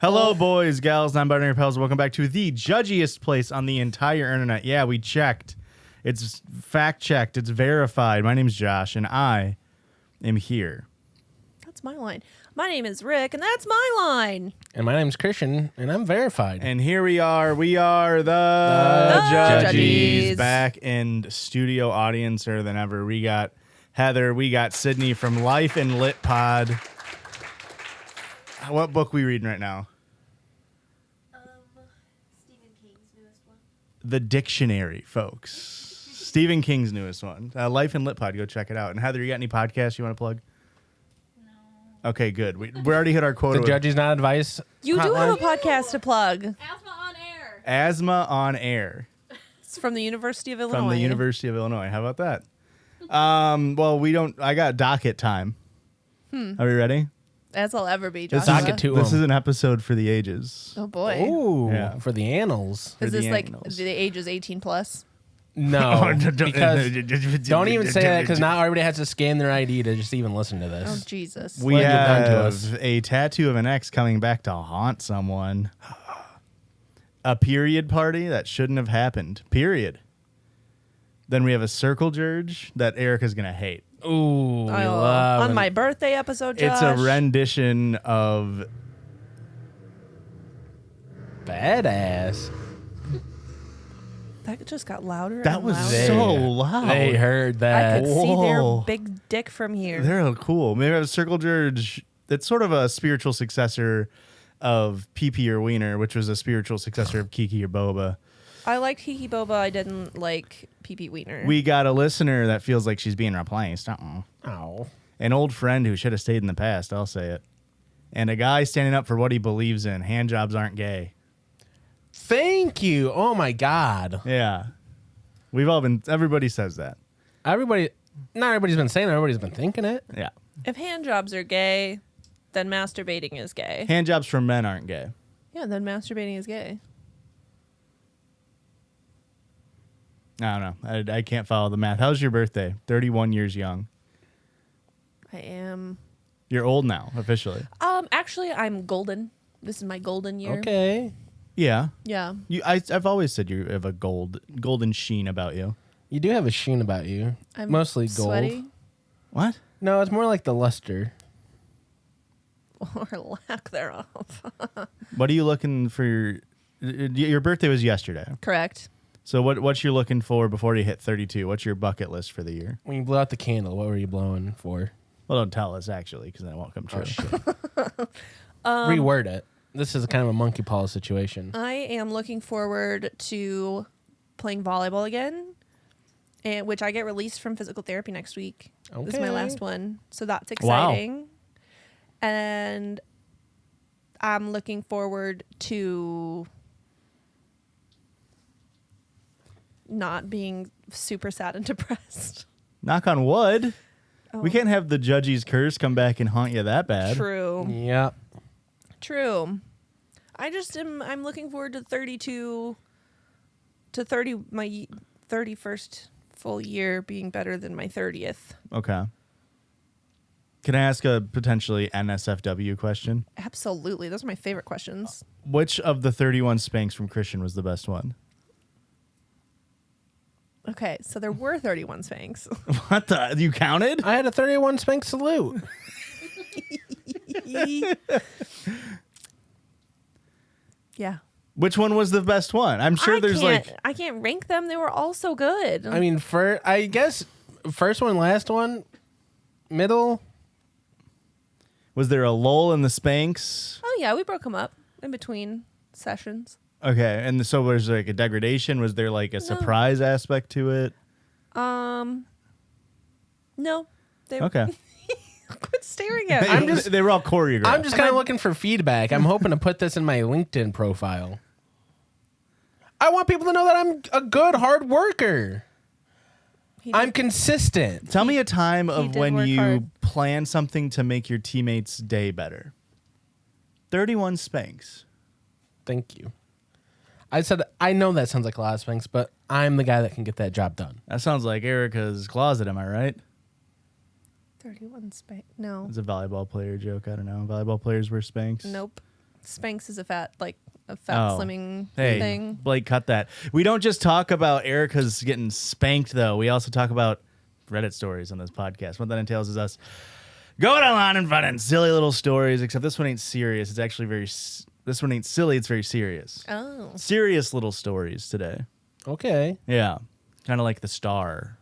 Hello, boys, gals, non-binary pals. Welcome back to the judgiest place on the entire internet. Yeah, we checked. It's fact-checked. It's verified. My name's Josh, and I am here. That's my line. My name is Rick, and that's my line. And my name's Christian, and I'm verified. And here we are. We are the Judgies. Back in studio audiencer than ever. We got Heather. We got Sydney from Life and Lit Pod. What book we reading right now? Stephen King's newest one. The Dictionary, folks. Stephen King's newest one. Life and Lit Pod. Go check it out. And Heather, you got any podcasts you want to plug? No. Okay, good. We already hit our quota. The Judgies Not Advice. You do have a podcast to plug. Asthma on air. Asthma on Air. It's from the University of Illinois. From the University of Illinois. How about that? Well, we don't. I got docket time. Are we ready? As I'll ever be, This, Joshua. this is an episode for the ages. Oh, boy. Ooh, Yeah. for the annals. for Is the this like annals. the ages 18 plus? No, because don't even say that because now everybody has to scan their ID to just even listen to Oh, this. Jesus. we What have you done to us? have a tattoo of an ex coming back to haunt someone. A period party that shouldn't have happened. Period. Then we have a circle jurdge that Erica's gonna hate. Ooh, we love on it. my birthday episode, Josh. It's a rendition of badass. That just got louder. that and was louder. so loud. They heard I that. could see their Whoa. big dick from here. They're cool. Maybe a circle jurdge. That's sort of a spiritual successor of PP or Wiener, which was a spiritual successor of Kiki or Boba. I liked Kiki Boba. I didn't like PP Wiener. We got a listener that feels like she's being replaced. Ow. An old friend who should have stayed in the past. I'll say it. And a guy standing up for what he believes in. Hand jobs aren't gay. Thank you. Oh my God. Yeah. We've all been. Everybody says that. Everybody, not everybody's been saying it. Everybody's been thinking it. Yeah. If hand jobs are gay, then masturbating is gay. Hand jobs for men aren't gay. Yeah, then masturbating is gay. I don't know. I can't follow the math. How's your birthday? 31 years young. I am. You're old now, officially. Actually, I'm golden. This is my golden year. Okay. Yeah. Yeah. I've always said you have a golden sheen about you. You do have a sheen about you. I'm Mostly gold. sweaty. What? No, it's more like the luster. Or lack thereof. What are you looking for? Your birthday was yesterday. Correct. So what you're looking for before you hit 32? What's your bucket list for the year? When you blew out the candle, what were you blowing for? Well, don't tell us actually, because then it won't come true. Oh, shit. Reword it. This is kind of a monkey paw situation. I am looking forward to playing volleyball again, which I get released from physical therapy next week. This is my Okay. last one. So that's Wow. exciting. And I'm looking forward to not being super sad and depressed. Knock on wood. Oh. We can't have the Judgies curse come back and haunt you that bad. True. Yep. True. I'm looking forward to 32 to 30 my 31st full year being better than my 30th. Okay. Can I ask a potentially NSFW question? Absolutely. Those are my favorite questions. Which of the 31 spanks from Christian was the best one? Okay, so there were 31 spanks. What the? You counted? I had a 31 spank salute. Yeah. Which one was the best one? I'm sure I can't rank them. They were all so good. I mean, I guess first one, last one, middle. Was there a lull in the spanks? oh yeah, we broke them up in between sessions. Okay, and so was there like a degradation? Was there like a surprise aspect to it? No. They Okay. Quit staring at me. They were all choreographed. I'm just kind of looking for feedback. I'm hoping to put this in my LinkedIn profile. I want people to know that I'm a good hard worker. I'm consistent. Tell me a time of did when work you hard. plan something to make your teammates' day better. 31 spanks. Thank you. I said I know that sounds like a lot of spanks, but I'm the guy that can get that job done. That sounds like Erica's closet, am I right? 31 spank. No. It's a volleyball player joke. I don't know. Volleyball players wear spanks. Nope. Spanx is a fat Oh. slimming Hey, thing. Blake, cut that. We don't just talk about Erica's getting spanked, though. We also talk about Reddit stories on this podcast. What that entails is us going online and finding silly little stories, except this one ain't serious. It's actually this one ain't silly. It's very serious. Oh. Serious little stories today. Okay. Yeah. Kind of like the Star.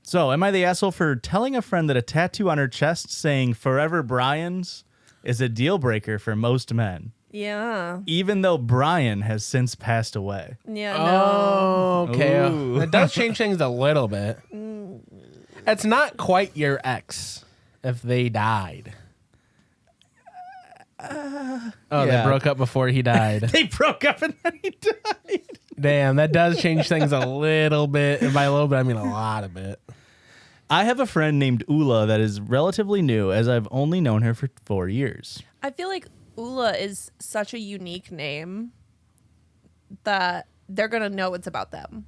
So, am I the asshole for telling a friend that a tattoo on her chest saying Forever Brian's is a deal breaker for most men? Yeah. Even though Brian has since passed away. Yeah. No. Oh, okay. Ooh. It does change things a little bit. It's not quite your ex if they died. Yeah. They broke up before he died. They broke up and then he died. Damn, that does change things a little bit. And by a little bit, I mean a lot of it. I have a friend named Ula that is relatively new, as I've only known her for 4 years. I feel like Ula is such a unique name that they're going to know it's about them.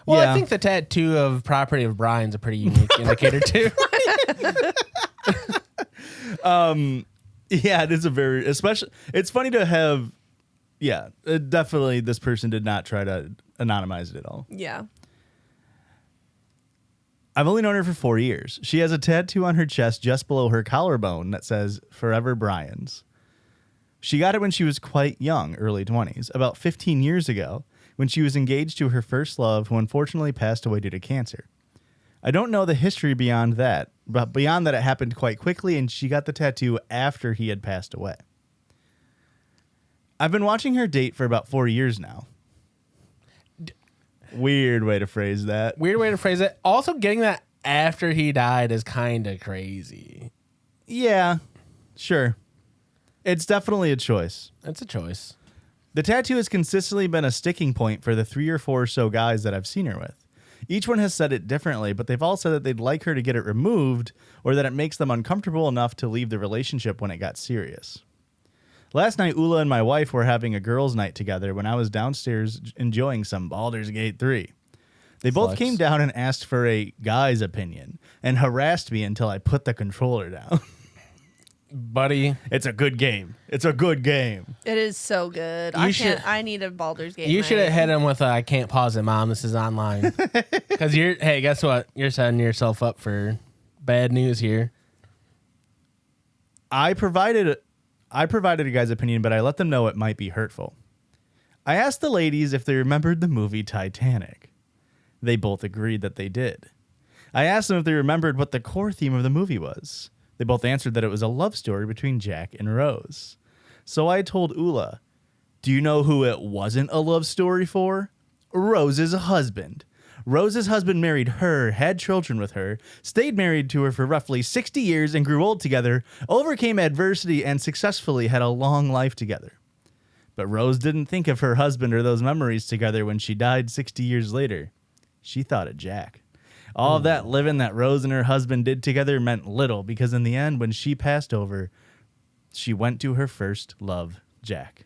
Well, Yeah. I think the tattoo of property of Brian's a pretty unique indicator too. Yeah, it is a very, especially, it's funny to have, definitely this person did not try to anonymize it at all. Yeah. I've only known her for 4 years. She has a tattoo on her chest just below her collarbone that says Forever Brian's. She got it when she was quite young, early 20s, about 15 years ago, when she was engaged to her first love, who unfortunately passed away due to cancer. I don't know the history beyond that, but beyond that it happened quite quickly, and she got the tattoo after he had passed away. I've been watching her date for about 4 years now. Weird way to phrase that. Weird way to phrase it. Also, getting that after he died is kind of crazy. Yeah, sure. It's definitely a choice. It's a choice. The tattoo has consistently been a sticking point for the 3 or 4 or so guys that I've seen her with. Each one has said it differently, but they've all said that they'd like her to get it removed or that it makes them uncomfortable enough to leave the relationship when it got serious. Last night, Ula and my wife were having a girls' night together when I was downstairs enjoying some Baldur's Gate 3. They both Flex. came down and asked for a guy's opinion and harassed me until I put the controller down. Buddy, It's a good game. It's a good game. It is so good. You I need a Baldur's Gate. you should have night. hit him with I can't pause it, Mom. This is online. Because guess what? You're setting yourself up for bad news here. I provided a guy's opinion, but I let them know it might be hurtful. I asked the ladies if they remembered the movie Titanic. They both agreed that they did. I asked them if they remembered what the core theme of the movie was. They both answered that it was a love story between Jack and Rose. So I told Ula, do you know who it wasn't a love story for? Rose's husband. Rose's husband married her, had children with her, stayed married to her for roughly 60 years and grew old together, overcame adversity, and successfully had a long life together. But Rose didn't think of her husband or those memories together when she died 60 years later. She thought of Jack. All of that living that Rose and her husband did together meant little because in the end, when she passed over, she went to her first love, Jack.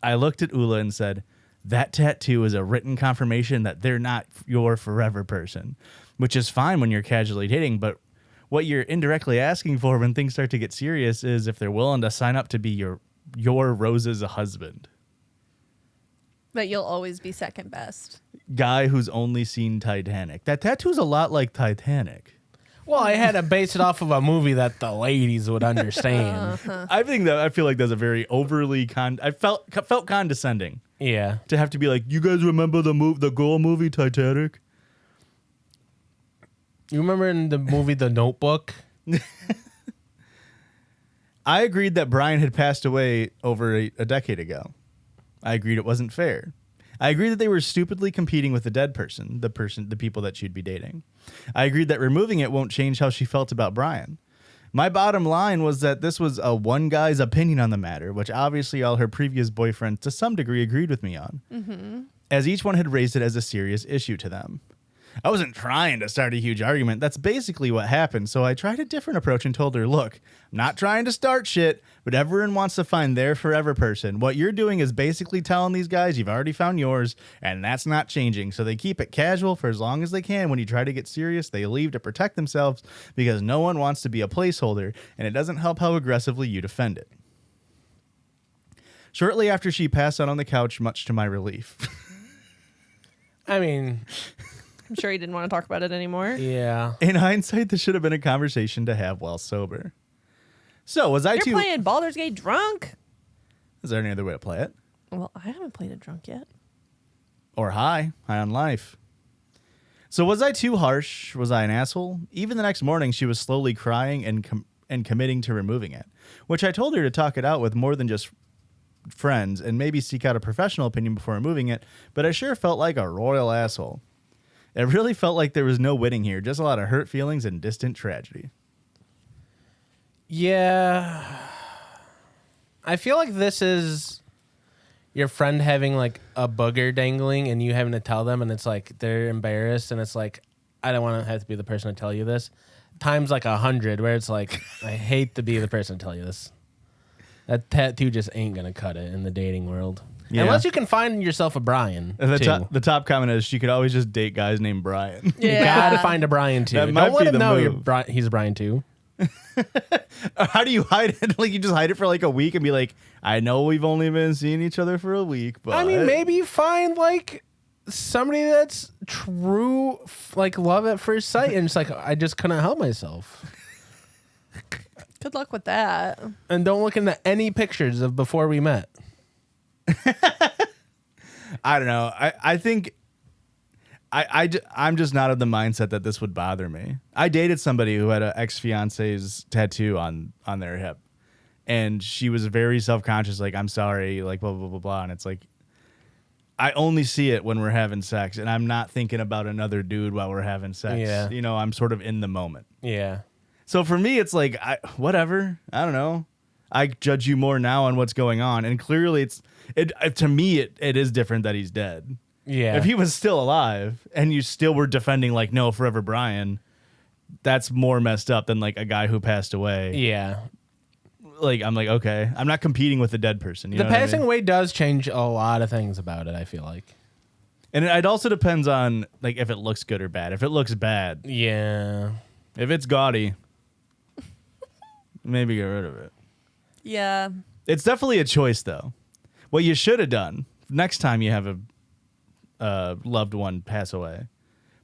I looked at Ula and said, that tattoo is a written confirmation that they're not your forever person, which is fine when you're casually dating, but what you're indirectly asking for when things start to get serious is if they're willing to sign up to be your Rose's husband. But you'll always be second best. Guy who's only seen Titanic. That tattoo's a lot like Titanic. Well, I had to base it off of a movie that the ladies would understand. I feel like that's a very overly I felt condescending Yeah. to have to be like, you guys remember the girl movie Titanic? You remember in the movie The Notebook? I agreed that Brian had passed away over a decade ago. I agreed it wasn't fair. I agreed that they were stupidly competing with the dead person, the people that she'd be dating. I agreed that removing it won't change how she felt about Brian. My bottom line was that this was a one guy's opinion on the matter, which obviously all her previous boyfriends to some degree agreed with me on, as each one had raised it as a serious issue to them. I wasn't trying to start a huge argument. That's basically what happened. So I tried a different approach and told her, look, I'm not trying to start shit, but everyone wants to find their forever person. What you're doing is basically telling these guys you've already found yours, and that's not changing. So they keep it casual for as long as they can. When you try to get serious, they leave to protect themselves because no one wants to be a placeholder, and it doesn't help how aggressively you defend it. Shortly after she passed out on the couch, much to my relief. I mean, I'm sure he didn't want to talk about it anymore. yeah. In hindsight, this should have been a conversation to have while sober. So, was I You're too... playing Baldur's Gate drunk? Is there any other way to play it? Well, I haven't played it drunk yet. Or high on life. So was I too harsh? Was I an asshole? Even the next morning, she was slowly crying and committing to removing it, which I told her to talk it out with more than just friends and maybe seek out a professional opinion before removing it, but I sure felt like a royal asshole. It really felt like there was no winning here, just a lot of hurt feelings and distant tragedy. Yeah. I feel like this is your friend having like a booger dangling and you having to tell them, and it's like they're embarrassed, and it's like, I don't want to have to be the person to tell you this. Times like 100, where it's like, I hate to be the person to tell you this. That tattoo just ain't gonna cut it in the dating world. Yeah. Unless you can find yourself a Brian. The top comment is she could always just date guys named Brian. You gotta find a Brian too. That Don't might let be him the know move. he's a Brian too. How do you hide it? Like, you just hide it for like a week and be like, I know we've only been seeing each other for a week, but I mean, maybe you find like somebody that's true, like love at first sight, and it's like, I just couldn't help myself. Good luck with that. And don't look into any pictures of before we met. I don't know. I think I'm just not of the mindset that this would bother me. I dated somebody who had an ex-fiance's tattoo on their hip, and she was very self-conscious, like, I'm sorry, like, blah, blah, blah, blah. And it's like, I only see it when we're having sex, and I'm not thinking about another dude while we're having sex. Yeah. You know, I'm sort of in the moment. Yeah. So for me, it's like, whatever. I don't know. I judge you more now on what's going on. And clearly, to me, it is different that he's dead. Yeah. If he was still alive and you still were defending, like, no, forever Brian, that's more messed up than, like, a guy who passed away. Yeah. Like, I'm like, okay, I'm not competing with a dead person. You The know what I passing mean? away does change a lot of things about it, I feel like. And it also depends on, like, if it looks good or bad. If it looks bad, Yeah. if it's gaudy, maybe get rid of it. Yeah. It's definitely a choice, though. What you should have done next time you have a loved one pass away,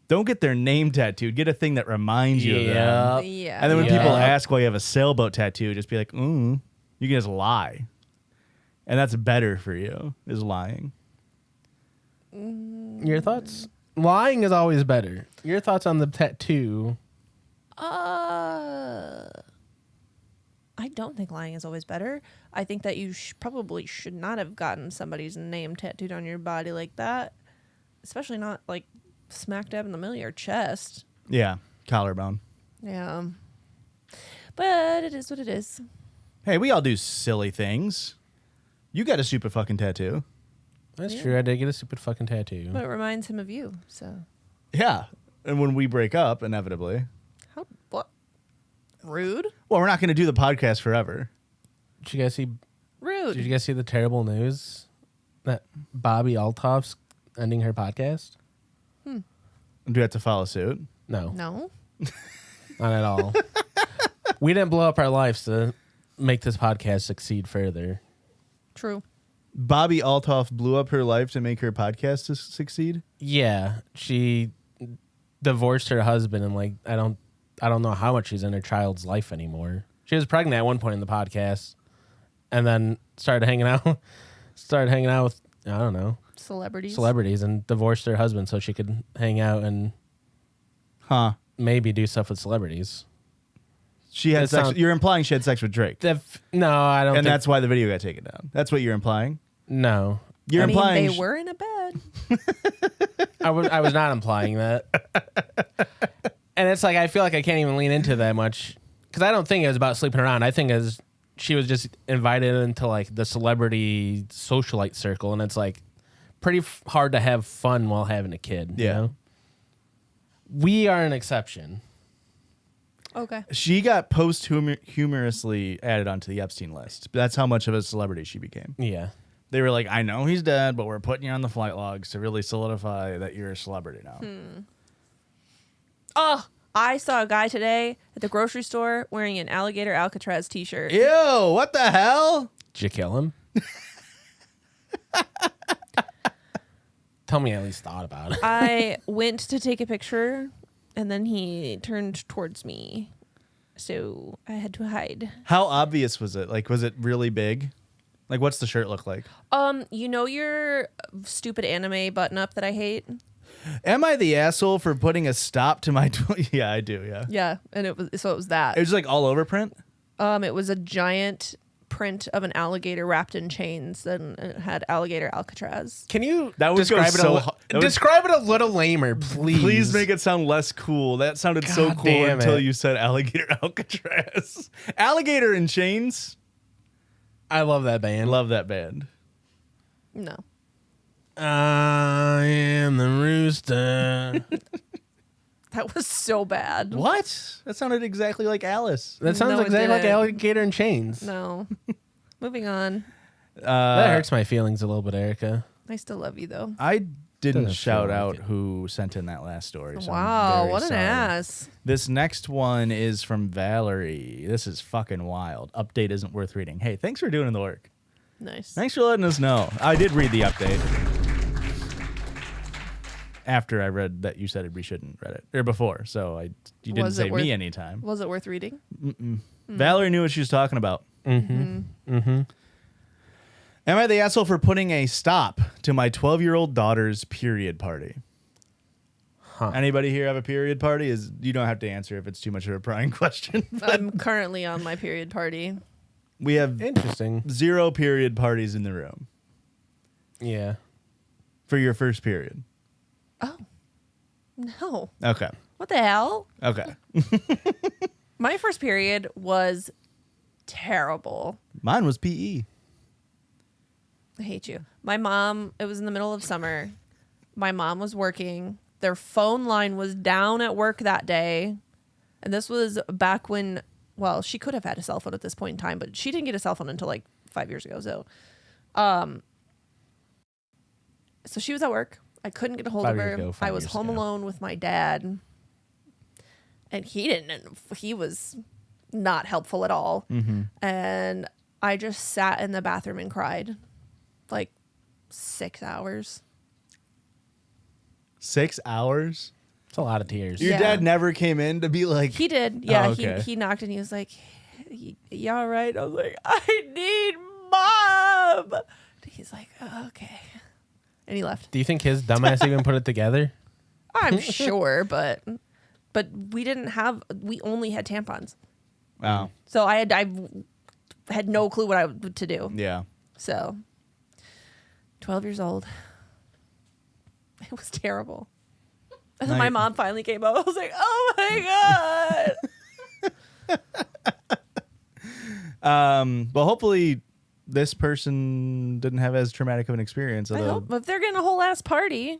don't get their name tattooed. Get a thing that reminds you of them. Yeah. And then when Yeah. people ask why you have a sailboat tattoo, just be like, you can just lie. And that's better for you, is lying. Your thoughts? Lying is always better. Your thoughts on the tattoo? I don't think lying is always better. I think that you probably should not have gotten somebody's name tattooed on your body like that, especially not like smack dab in the middle of your chest. Yeah, collarbone. Yeah. But it is what it is. Hey, we all do silly things. You got a super fucking tattoo. That's Yeah. true. I did get a stupid fucking tattoo. But it reminds him of you. So Yeah. And when we break up, inevitably. what? Rude? Well, we're not going to do the podcast forever. Did you guys see? Rude. Did you guys see the terrible news that Bobby Altoff's ending her podcast? Do we have to follow suit? No, No. not at all. We didn't blow up our lives to make this podcast succeed further. True. Bobby Altoff blew up her life to make her podcast succeed? Yeah, she divorced her husband, and like I don't know how much she's in her child's life anymore. She was pregnant at one point in the podcast, and then started hanging out with, I don't know, celebrities, and divorced her husband so she could hang out and maybe do stuff with celebrities. She had sex. You're implying she had sex with Drake. No, I don't. And that's why the video got taken down. That's what you're implying? No. You're implying they were in a bed. I was not implying that. And it's like, I feel like I can't even lean into that much because I don't think it was about sleeping around. I think she was just invited into like the celebrity socialite circle, and it's like pretty hard to have fun while having a kid. Yeah. You know? We are an exception. Okay. She got humorously added onto the Epstein list. That's how much of a celebrity she became. Yeah. They were like, I know he's dead, but we're putting you on the flight logs to really solidify that you're a celebrity now. Oh, I saw a guy today at the grocery store wearing an alligator Alcatraz t-shirt. Ew, what the hell? Did you kill him? Tell me you at least thought about it. I went to take a picture, and then he turned towards me, so I had to hide. How obvious was it? Like, was it really big? Like, what's the shirt look like? You know your stupid anime button-up that I hate? Am I the asshole for putting a stop to my... Yeah, I do, yeah. Yeah, and it was that. It was like all over print? It was a giant print of an alligator wrapped in chains, and it had alligator Alcatraz. Can you That would describe go it so describe it a little lamer, please? Please make it sound less cool. That sounded so God cool damn until it. you said alligator Alcatraz. Alligator in chains? I love that I band. love that band. No. I am the rooster. That was so bad. What? That sounded exactly like Alice. That sounds No, it exactly like didn't. alligator in chains. No. Moving on. That hurts my feelings a little bit, Erica. I still love you, though. I didn't Doesn't shout feel like out it. who sent in that last story. So I'm Wow, very what an sorry. ass. This next one is from Valerie. This is fucking wild. Update isn't worth reading. Hey, thanks for doing the work. Nice. Thanks for letting us know. I did read the update. After I read that you said we shouldn't read it. Or before. So you didn't Was it save worth- me any time. Was it worth reading? Valerie knew what she was talking about. Mm-hmm. Mm-hmm. Am I the asshole for putting a stop to my 12-year-old daughter's period party? Huh. Anybody here have a period party? You don't have to answer if it's too much of a prying question. I'm currently on my period party. We have Interesting. 0 period parties in the room Yeah. for your first period. Oh. No. Okay. What the hell? Okay. My first period was terrible. Mine was PE. I hate you. My mom, it was in the middle of summer. My mom was working. Their phone line was down at work that day. And this was back when, well, she could have had a cell phone at this point in time, but she didn't get a cell phone until like 5 years ago. So she was at work. I couldn't get a hold 5 of years her. ago, 5 I was years home ago. alone with my dad. And he was not helpful at all. And I just sat in the bathroom and cried like 6 hours. 6 hours? It's a lot of tears. Your Yeah. dad never came in to be like, He did. Yeah, Oh, okay. he knocked and he was like, "You all right?" I was like, "I need mom." He's like, "Oh, okay." And he left. Do you think his dumbass even put it together? I'm sure, but we only had tampons. wow. So I had no clue what to do. Yeah. So 12 years old. It was terrible. And then my Nice. mom finally came up. I was like, "Oh my God." Well, hopefully this person didn't have as traumatic of an experience. I Although, hope if they're getting a whole ass party.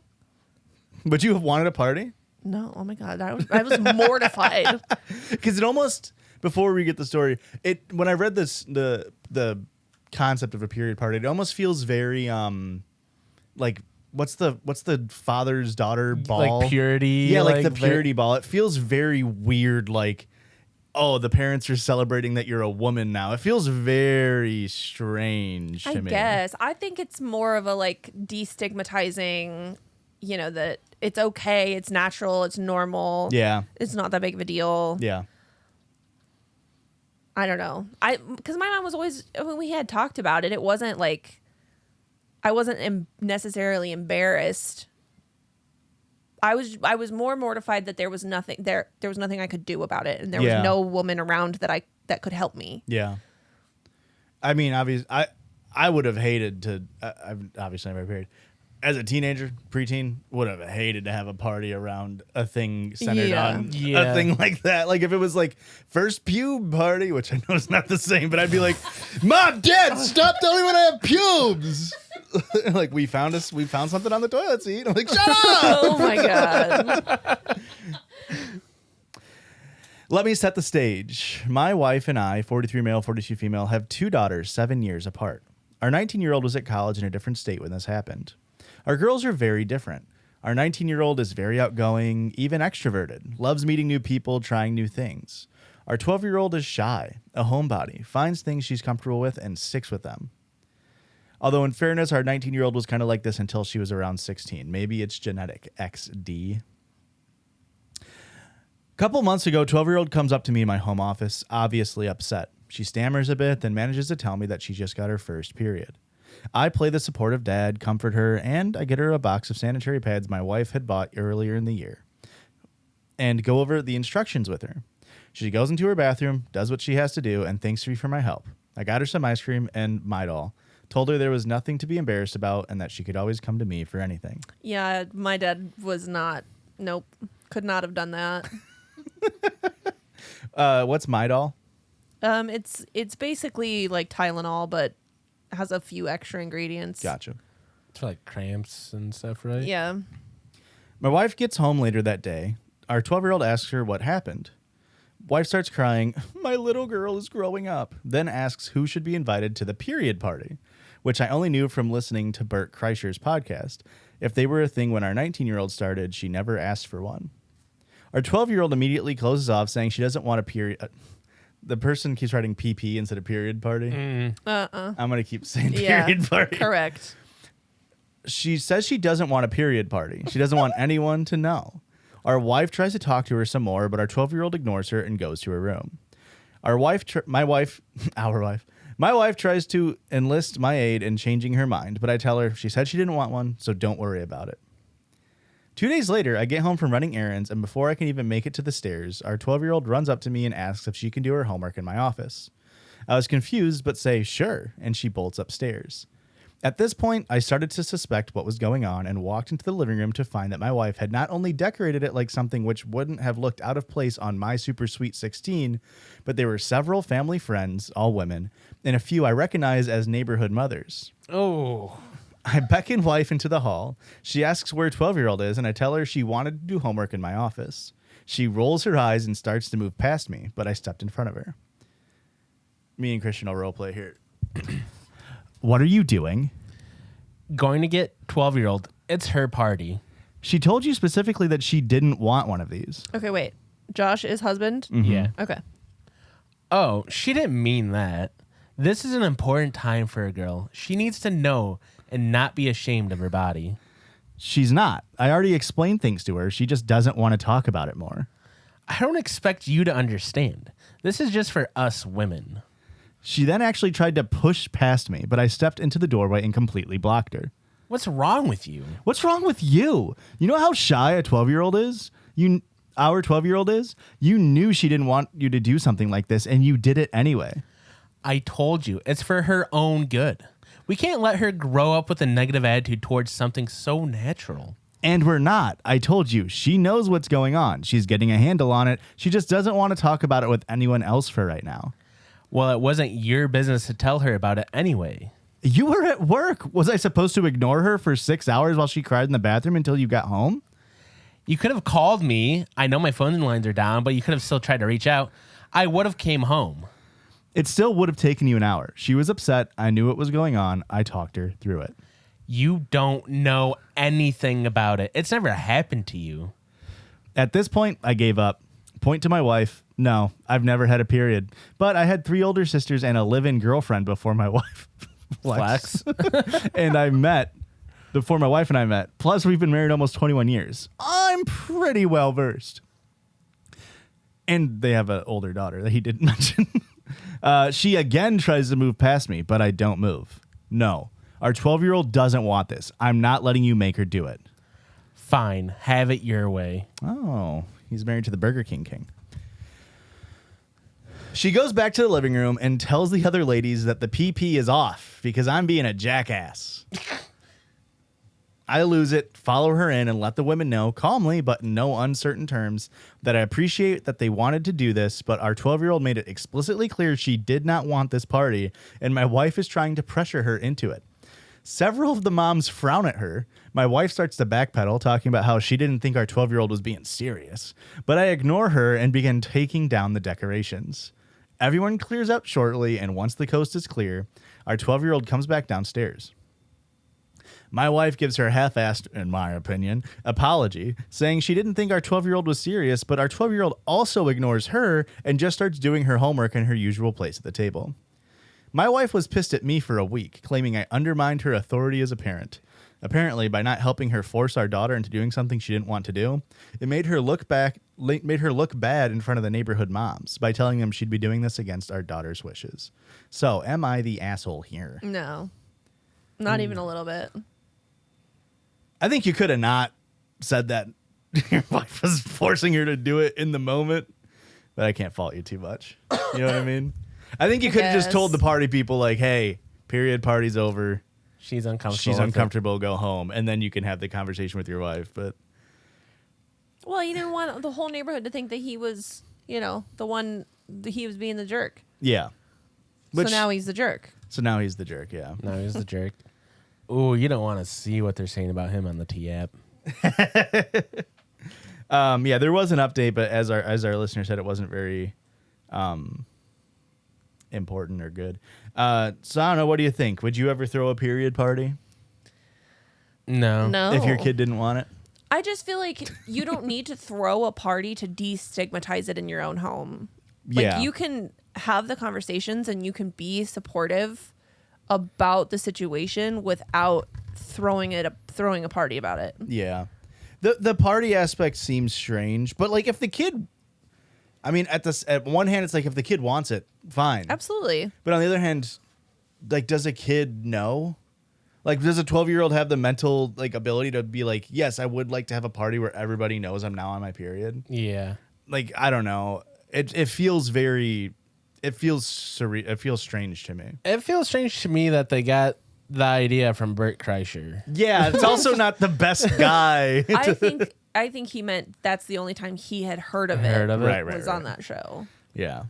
but you have wanted a party? No, oh my God. I was mortified. Because it almost, before we get the story, when I read this, the concept of a period party, it almost feels very like what's the father's daughter ball? Like purity. Yeah, like the very- purity ball. It feels very weird, like, oh, the parents are celebrating that you're a woman now. It feels very strange to I me. guess. I think it's more of a like destigmatizing, that it's okay, it's natural, it's normal. Yeah. It's not that big of a deal. Yeah. I don't know. Because my mom was always, when we had talked about it, it wasn't like, I wasn't necessarily embarrassed. I was more mortified that there was nothing I could do about it, and there Yeah. was no woman around that could help me. Yeah. I mean, obviously, I would have hated to. I've obviously never married. As a teenager, preteen, would have hated to have a party around a thing centered Yeah. on a Yeah. thing like that. Like if it was like first pube party, which I know is not the same, but I'd be like, "Mom, Dad, stop telling me when I have pubes." Like we found something on the toilet seat. I'm like, "Shut up!" Oh my God. Let me set the stage. My wife and I, 43 male, 42 female, have 2 daughters 7 years apart. Our 19-year-old was at college in a different state when this happened. Our girls are very different. Our 19-year-old is very outgoing, even extroverted, loves meeting new people, trying new things. Our 12-year-old is shy, a homebody, finds things she's comfortable with, and sticks with them. Although, in fairness, our 19-year-old was kind of like this until she was around 16. Maybe it's genetic. XD. A couple months ago, 12-year-old comes up to me in my home office, obviously upset. She stammers a bit, then manages to tell me that she just got her first period. I play the supportive dad, comfort her, and I get her a box of sanitary pads my wife had bought earlier in the year and go over the instructions with her. She goes into her bathroom, does what she has to do, and thanks me for my help. I got her some ice cream and my doll. Told her there was nothing to be embarrassed about and that she could always come to me for anything. Yeah, my dad was not. Nope. Could not have done that. What's my doll? It's basically like Tylenol, but has a few extra ingredients. Gotcha. It's for like cramps and stuff, right? Yeah. My wife gets home later that day. Our 12-year-old asks her what happened. Wife starts crying, my little girl is growing up, then asks who should be invited to the period party, which I only knew from listening to Bert Kreischer's podcast. If they were a thing when our 19-year-old started, she never asked for one. Our 12-year-old immediately closes off saying she doesn't want a period. The person keeps writing PP instead of period party. I'm going to keep saying period party. Correct. She says she doesn't want a period party. She doesn't want anyone to know. Our wife tries to talk to her some more, but our 12-year-old ignores her and goes to her room. My wife tries to enlist my aid in changing her mind, but I tell her she said she didn't want one, so don't worry about it. 2 days later, I get home from running errands, and before I can even make it to the stairs, our 12-year-old runs up to me and asks if she can do her homework in my office. I was confused, but say, sure, and she bolts upstairs. At this point, I started to suspect what was going on and walked into the living room to find that my wife had not only decorated it like something which wouldn't have looked out of place on my super sweet 16, but there were several family friends, all women, and a few I recognize as neighborhood mothers. Oh. I beckon wife into the hall. She asks where 12-year-old is, and I tell her she wanted to do homework in my office. She rolls her eyes and starts to move past me, but I stepped in front of her. Me and Christian will roleplay here. What are you doing? Going to get 12-year-old. It's her party. She told you specifically that she didn't want one of these. Okay, wait. Josh is husband? Yeah. Okay. Oh, she didn't mean that. This is an important time for a girl. She needs to know and not be ashamed of her body. She's not. I already explained things to her. She just doesn't want to talk about it more. I don't expect you to understand. This is just for us women. She then actually tried to push past me, but I stepped into the doorway and completely blocked her. What's wrong with you? What's wrong with you? You know how shy a 12-year-old is? Our 12-year-old is? You knew she didn't want you to do something like this, and you did it anyway. I told you, it's for her own good. We can't let her grow up with a negative attitude towards something so natural. And we're not. I told you, she knows what's going on. She's getting a handle on it. She just doesn't want to talk about it with anyone else for right now. Well, it wasn't your business to tell her about it anyway. You were at work. Was I supposed to ignore her for 6 hours while she cried in the bathroom until you got home? You could have called me. I know my phone lines are down, but you could have still tried to reach out. I would have came home. It still would have taken you an hour. She was upset. I knew what was going on. I talked her through it. You don't know anything about it. It's never happened to you. At this point, I gave up. Point to my wife. No, I've never had a period. But I had 3 older sisters and a live-in girlfriend before my wife. Flex. And I met before my wife and I met. Plus, we've been married almost 21 years. I'm pretty well versed. And they have an older daughter that he didn't mention. She again tries to move past me, but I don't move. No, our 12-year-old doesn't want this. I'm not letting you make her do it. Fine. Have it your way. Oh, he's married to the Burger King king. She goes back to the living room and tells the other ladies that the PP is off because I'm being a jackass. I lose it, follow her in, and let the women know calmly, but in no uncertain terms, that I appreciate that they wanted to do this, but our 12-year-old made it explicitly clear she did not want this party, and my wife is trying to pressure her into it. Several of the moms frown at her. My wife starts to backpedal, talking about how she didn't think our 12-year-old was being serious. But I ignore her and begin taking down the decorations. Everyone clears out shortly, and once the coast is clear, our 12-year-old comes back downstairs. My wife gives her half-assed, in my opinion, apology, saying she didn't think our 12-year-old was serious, but our 12-year-old also ignores her and just starts doing her homework in her usual place at the table. My wife was pissed at me for a week, claiming I undermined her authority as a parent. Apparently, by not helping her force our daughter into doing something she didn't want to do, it made her look bad in front of the neighborhood moms by telling them she'd be doing this against our daughter's wishes. So, am I the asshole here? No. Not even a little bit. I think you could have not said that your wife was forcing her to do it in the moment, but I can't fault you too much. You know what I mean? I think you could have just told the party people, like, hey, period party's over. She's uncomfortable. She's uncomfortable, go home. And then you can have the conversation with your wife. But Well, you didn't want the whole neighborhood to think that he was, the one, he was being the jerk. yeah. So now he's the jerk. So now he's the jerk, yeah. No, he's the jerk. Ooh, you don't want to see what they're saying about him on the T app. Yeah, there was an update, but as our listener said, it wasn't very important or good. So I don't know. What do you think? Would you ever throw a period party No. if your kid didn't want it? I just feel like you don't need to throw a party to destigmatize it in your own home. Like, Yeah. you can have the conversations and you can be supportive about the situation without throwing a party about it. Yeah. The party aspect seems strange, but like if the kid, I mean, at one hand, it's like if the kid wants it, fine. Absolutely. But on the other hand, like, does a kid know? Like, does a 12-year-old have the mental like ability to be like, yes, I would like to have a party where everybody knows I'm now on my period? Yeah. Like, I don't know. It feels very, it feels strange to me. It feels strange to me that they got the idea from Bert Kreischer. Yeah, it's also not the best guy. I think he meant that's the only time he had heard of it. Right, was on that show. Yeah.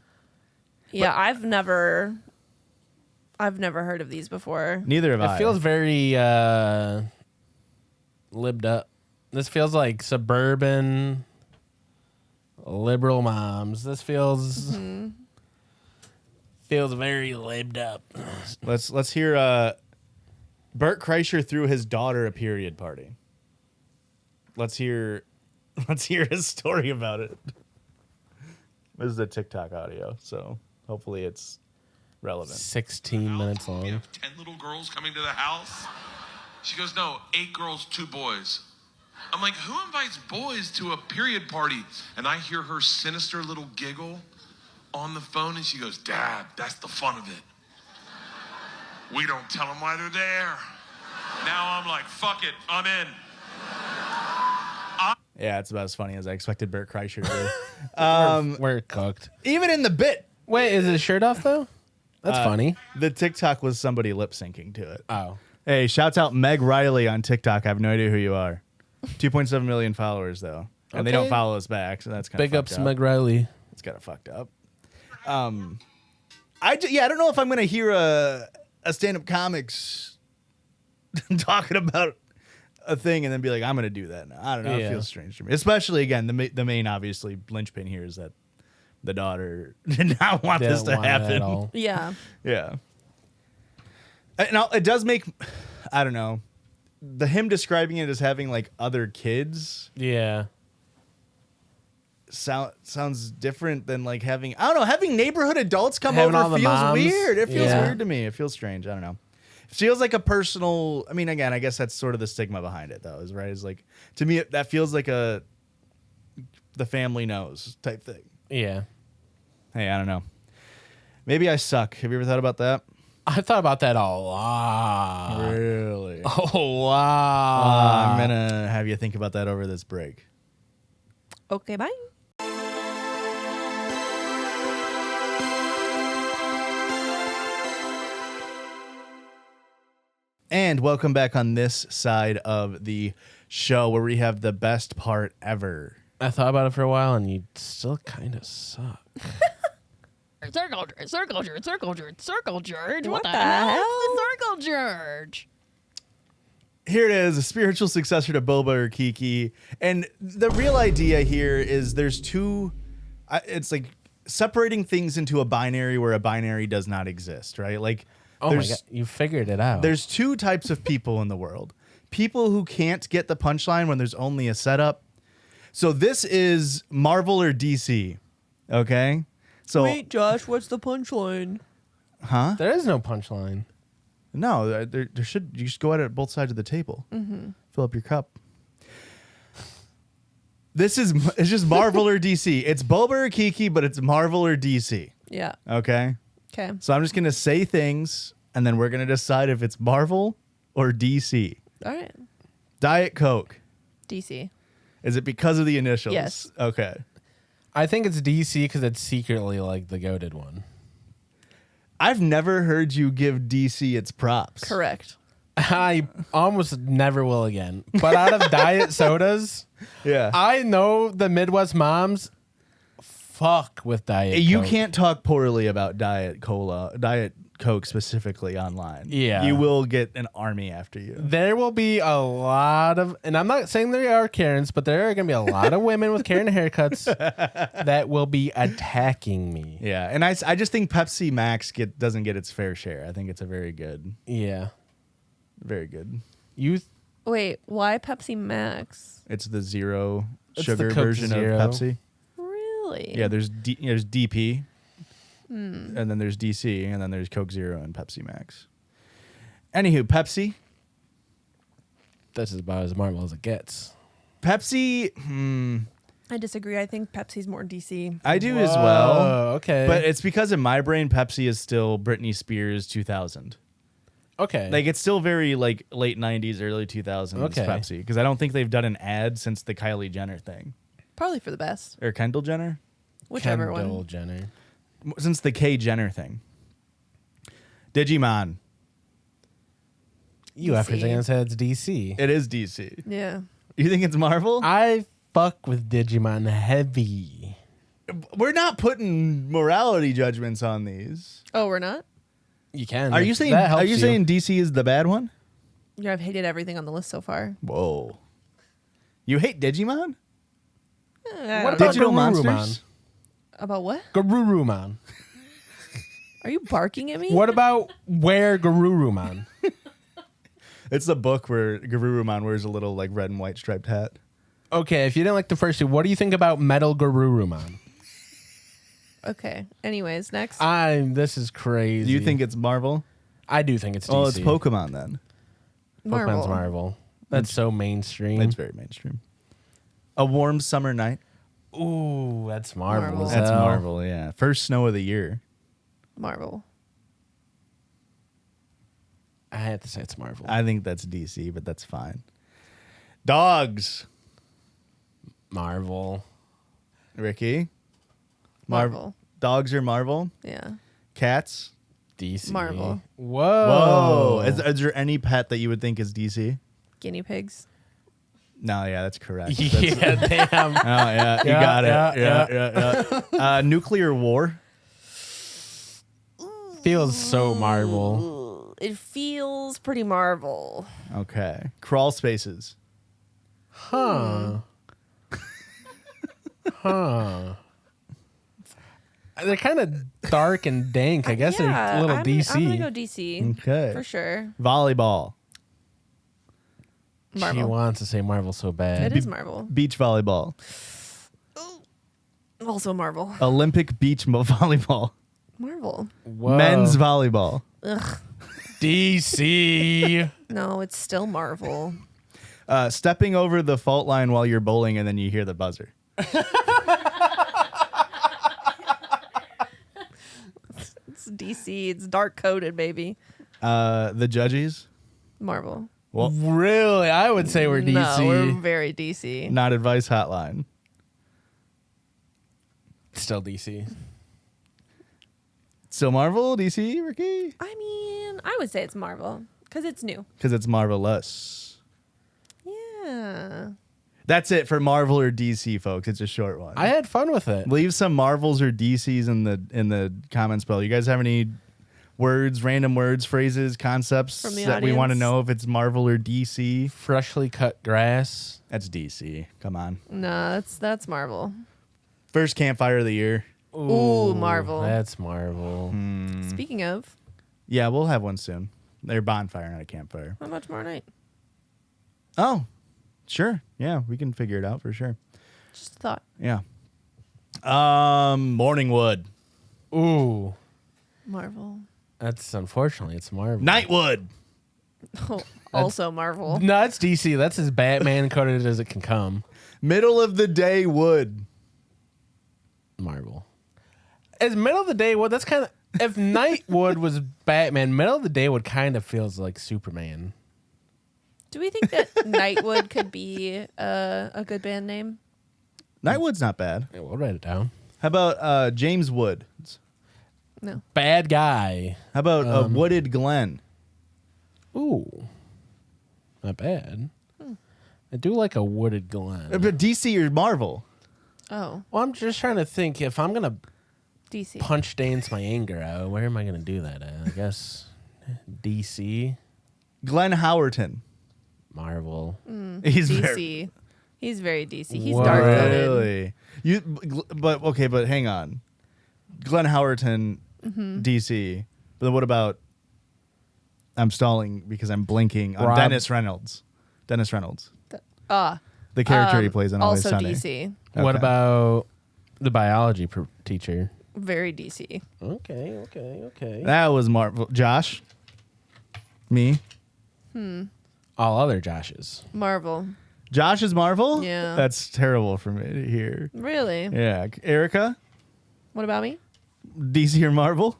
Yeah, I've never heard of these before. Neither have I. It feels very libbed up. This feels like suburban liberal moms. This feels very libbed up. Let's hear Bert Kreischer threw his daughter a period party. Let's hear his story about it. This is a TikTok audio, so hopefully it's relevant. 16 minutes We long. have 10 little girls coming to the house. She goes, no, 8 girls, 2 boys. I'm like, who invites boys to a period party? And I hear her sinister little giggle on the phone, and she goes, Dad, that's the fun of it. We don't tell them why they're there. Now I'm like, fuck it, I'm in. Yeah, it's about as funny as I expected Bert Kreischer to be. We're cooked. Even in the bit, Wait, is his shirt off though? That's funny. the TikTok was somebody lip syncing to it. Oh. Hey, shouts out Meg Riley on TikTok. I have no idea who you are. 2.7 million followers though, and they don't Okay. follow us back, so that's kind of Big ups, Meg Riley. It's kind of fucked up. I don't know if I'm gonna hear a stand-up comics talking about a thing and then be like, I'm gonna do that now. I don't know. It Yeah. feels strange to me, especially again the main obviously linchpin here is that the daughter did not want They this don't to want it at happen. all. Yeah. Yeah. Now it does make, I don't know, him describing it as having like other kids Yeah. sounds different than like having, I don't know, having neighborhood adults come Having all over the feels moms. weird. It feels Yeah. weird to me. It feels strange. I don't know. It feels like a personal, I mean, again, I guess that's sort of the stigma behind it though, is right? Is like, to me, that feels like the family knows type thing. Yeah. Hey, I don't know. Maybe I suck. Have you ever thought about that? I thought about that a lot. Really? A lot. I'm going to have you think about that over this break. Okay, bye. And welcome back on this side of the show where we have the best part ever. I thought about it for a while, and you still kind of suck. Circle Judge. What the the hell? hell? It's the Circle Judge. here it is, a spiritual successor to Boba or Kiki. And the real idea here is there's two, it's like separating things into a binary where a binary does not exist, right? Like, Oh my god, you figured it out. there's two types of people in the world. People who can't get the punchline when there's only a setup. So this is Marvel or DC, okay? So Wait, Josh, what's the punchline? huh? There is no punchline. No, there should. You just go at it both sides of the table. Fill up your cup. It's just Marvel or DC. It's Boba or Kiki, but it's Marvel or DC. Yeah. Okay. Okay. So I'm just gonna say things, and then we're gonna decide if it's Marvel or DC. All right. Diet Coke. DC. Is it because of the initials? Yes. Okay. I think it's DC because it's secretly like the goated one. I've never heard you give DC its props. Correct. I almost never will again. But out of diet sodas, Yeah. I know the Midwest moms fuck with diet You Coke. can't talk poorly about Diet Coke specifically online. Yeah. You will get an army after you. There will be a lot of, and I'm not saying there are Karens, but there are going to be a lot of women with Karen haircuts that will be attacking me. Yeah, and I just think Pepsi Max doesn't get its fair share. I think it's a very good. Yeah. You Wait, why Pepsi Max? It's the zero It's sugar the Coke version Zero. of Pepsi. Really? Yeah, there's DP, and then there's DC, and then there's Coke Zero and Pepsi Max. Anywho, Pepsi. This is about as Marvel as it gets. Pepsi, I disagree. I think Pepsi's more DC. I do as well. Oh, okay. But it's because in my brain, Pepsi is still Britney Spears 2000. okay. Like, it's still very, like, late 90s, early 2000s Okay. Pepsi. Because I don't think they've done an ad since the Kylie Jenner thing. Probably for the best. Or Kendall Jenner? Whichever Kendall one. Jenner. Since the K Jenner thing. Digimon. You after DC. saying it's DC. It is DC. Yeah. You think it's Marvel? I fuck with Digimon heavy. We're not putting morality judgments on these. Oh, we're not? You can. Are you if saying that helps DC is the bad one? Yeah, I've hated everything on the list so far. Whoa. You hate Digimon? I What don't know. about Digital Garurumon? monsters? About what? Garurumon. Are you barking at me? What about Wear Garurumon? It's the book where Garurumon wears a little like red and white striped hat. Okay, if you didn't like the first two, what do you think about Metal Garurumon? Okay. Anyways, next. This is crazy. Do you think it's Marvel? I do think it's DC. Oh, it's Pokemon then. Pokemon's Marvel. That's so mainstream. It's very mainstream. A warm summer night. Ooh, that's Marvel. Marvel. as That's hell. Marvel, yeah. First snow of the year. Marvel. I had to say it's Marvel. I think that's DC, but that's fine. Dogs. Marvel. Ricky. Marvel. Dogs are Marvel. Yeah. Cats. DC. Marvel. Whoa. Whoa. Is there any pet that you would think is DC? Guinea pigs. No, yeah, that's correct. That's, Yeah, damn. oh, yeah, you Yeah, got it. yeah, Yeah. Nuclear war. Feels so Marvel. It feels pretty Marvel. Okay. Crawl spaces. Huh. Huh. They're kind of dark and dank. I guess they're a little DC. I'm gonna go DC. Okay. For sure. Volleyball. She Marvel. wants to say Marvel so bad. It is Marvel. Beach volleyball. Also Marvel. Olympic beach volleyball. Marvel. Whoa. Men's volleyball. Ugh. DC. No, it's still Marvel. Stepping over the fault line while you're bowling and then you hear the buzzer. It's DC. It's dark coded, baby. The Judgies. Marvel. Well, Really? I would say we're DC. No, we're very DC. not advice hotline. Still DC. Still Marvel, DC, Ricky? I mean, I would say it's Marvel because it's new. Because it's marvelous. Yeah. That's it for Marvel or DC, folks. It's a short one. I had fun with it. Leave some Marvels or DCs in the comments below. You guys have any words, random words, phrases, concepts From the that we want to audience. know if it's Marvel or DC. Freshly cut grass. That's DC. Come on. No, that's Marvel. First campfire of the year. Ooh, Marvel. That's Marvel. Speaking of, Yeah, we'll have one soon. They're bonfire, not a campfire. how about tomorrow night? Oh, sure. Yeah, we can figure it out for sure. Just a thought. Yeah. Morningwood. Ooh. Marvel. That's unfortunately it's Marvel. Nightwood. Oh, also Marvel. No, it's DC. That's as Batman coded as it can come. Middle of the day wood. Marvel. As middle of the day wood, that's kind of if Nightwood was Batman, middle of the day wood kind of feels like Superman. Do we think that Nightwood could be a good band name? Nightwood's not bad. Yeah, we'll write it down. How about James Wood? No. Bad guy. How about Wooded Glen? Ooh. Not bad. I do like a wooded glen. But DC or Marvel? Oh, Well, I'm just trying to think if I'm gonna DC. punch dance my anger out, where am I gonna do that at? I guess DC, Glenn Howerton. Marvel. He's DC. very He's very DC. He's What? dark coded. really. But hang on. Glenn Howerton, DC. But then what about? I'm stalling because I'm blinking on Rob- Dennis Reynolds. Dennis Reynolds, Ah, the character he plays on Always also Sunny. DC. What Okay. about the biology teacher? Very DC. Okay. That was Marvel. Josh. Me. All other Joshes. Marvel. Josh is Marvel. Yeah. That's terrible for me to hear. Really? Yeah, Erica. What about me? DC or Marvel?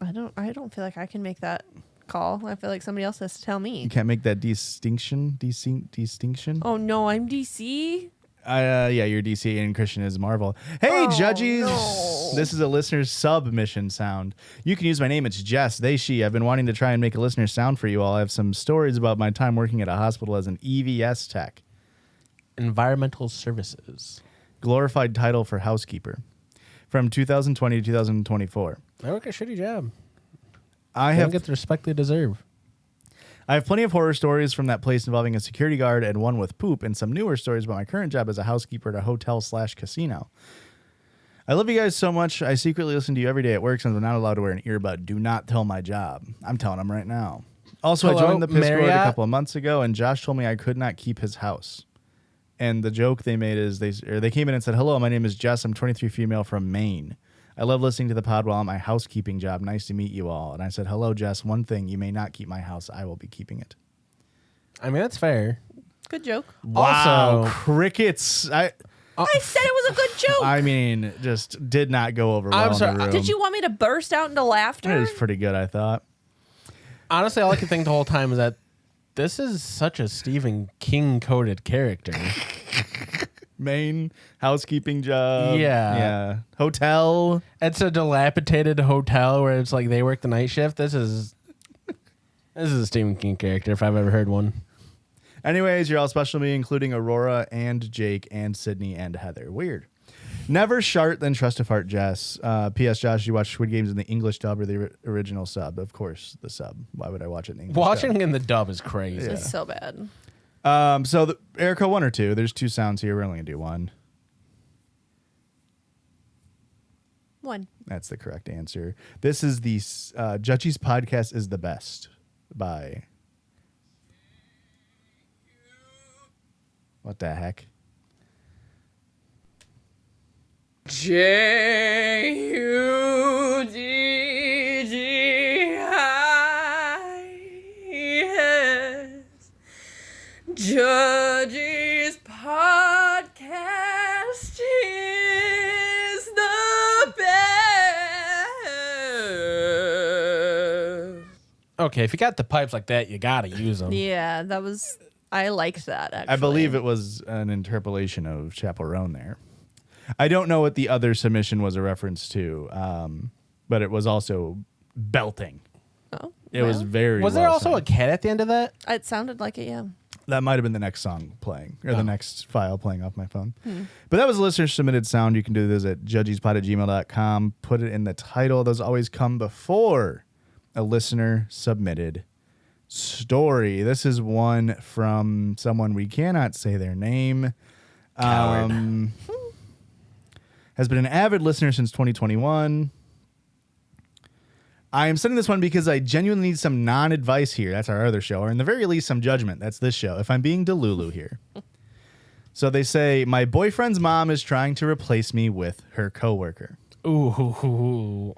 I don't feel like I can make that call. I feel like somebody else has to tell You me. can't make that distinction. Distinction. Oh no, I'm DC. Yeah, you're DC and Christian is Marvel. Hey, Oh, Judgies! no. This is a listener's submission sound. You can use my name. It's Jess. They, she. I've been wanting to try and make a listener sound for you all. I have some stories about my time working at a hospital as an EVS tech. Environmental services. Glorified title for housekeeper. From 2020 to 2024. I work a shitty job. I They don't have get the respect they deserve. I have plenty of horror stories from that place involving a security guard and one with poop, and some newer stories about my current job as a housekeeper at a hotel/casino. I love you guys so much. I secretly listen to you every day at work since I'm not allowed to wear an earbud. Do not tell my job. I'm telling them right now. Also, Hello, I joined the Piss Squad a Marriott? couple of months ago, and Josh told me I could not keep his house. And the joke they made is they came in and said, "Hello, my name is Jess. I'm 23 female from Maine. I love listening to the pod while on my housekeeping job. Nice to meet you all." And I said, "Hello, Jess. One thing, you may not keep my house. I will be keeping it." I mean, that's fair. Good joke. Wow, Also- crickets. I said it was a good joke. I mean, just did not go over well I'm in sorry, the room. Did you want me to burst out into It laughter? was pretty good, I thought. Honestly, all I could think the whole time is that this is such a Stephen King coded character. Main housekeeping job. Yeah. Yeah. Hotel. It's a dilapidated hotel where it's like they work the night shift. This is a Stephen King character if I've ever heard one. Anyways, you're all special to me, including Aurora and Jake and Sydney and Heather. Weird. Never shart, then trust a fart, Jess. P.S. Josh, you watch Squid Games in the English dub or the original sub? Of course, the sub. Why would I watch it in English? Watching in the dub is crazy. It's so bad. So, Erica, one or two? There's two sounds here. We're only going to do one. One. That's the correct answer. This is the Judgies podcast is the best by. What the heck? Judgies. Judges podcast is the best. Okay, if you got the pipes like that, you gotta use them. Yeah, that was. I liked that. Actually, I believe it was an interpolation of Chaperone there. I don't know what the other submission was a reference to, but it was also belting. Oh, It was very. Was there well also sung. a cat at the end of that? It sounded like it. Yeah. That might have been the next song playing or the next file playing off my phone. But that was a listener submitted sound. You can do this at judgiespod@gmail.com. Put it in the title. Those always come before a listener submitted story. This is one from someone we cannot say their name. Coward. Has been an avid listener since 2021. I am sending this one because I genuinely need some non-advice here. That's our other show. Or in the very least, some judgment. That's this show. If I'm being Delulu here. So they say, my boyfriend's mom is trying to replace me with her coworker. Ooh.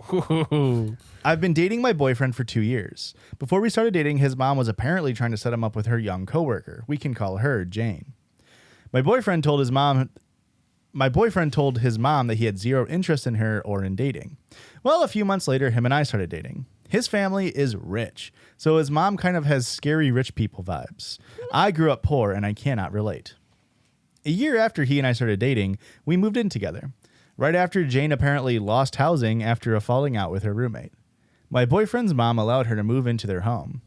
I've been dating my boyfriend for 2 years. Before we started dating, his mom was apparently trying to set him up with her young coworker. We can call her Jane. My boyfriend told his mom that he had zero interest in her or in dating. Well, a few months later, him and I started dating. His family is rich, so his mom kind of has scary rich people vibes. I grew up poor and I cannot relate. A year after he and I started dating, we moved in together. Right after Jane apparently lost housing after a falling out with her roommate. My boyfriend's mom allowed her to move into their home.